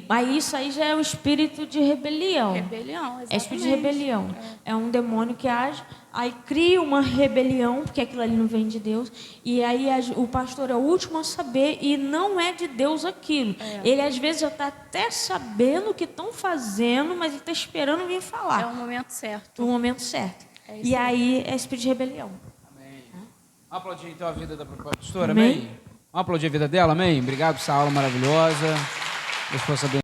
Aí isso aí já é o espírito de rebelião. Rebelião, exatamente. É espírito de rebelião. É um demônio que age, aí cria uma rebelião, porque aquilo ali não vem de Deus, e aí o pastor é o último a saber, e não é de Deus aquilo. Ele às vezes já está até sabendo o que estão fazendo, mas ele está esperando vir falar. É o momento certo. O momento certo. E aí é espírito de rebelião. Amém. Vamos aplaudir então a vida da pastora, amém? Vamos aplaudir a vida dela, amém? Obrigado por essa aula maravilhosa. Deus possa abençoar.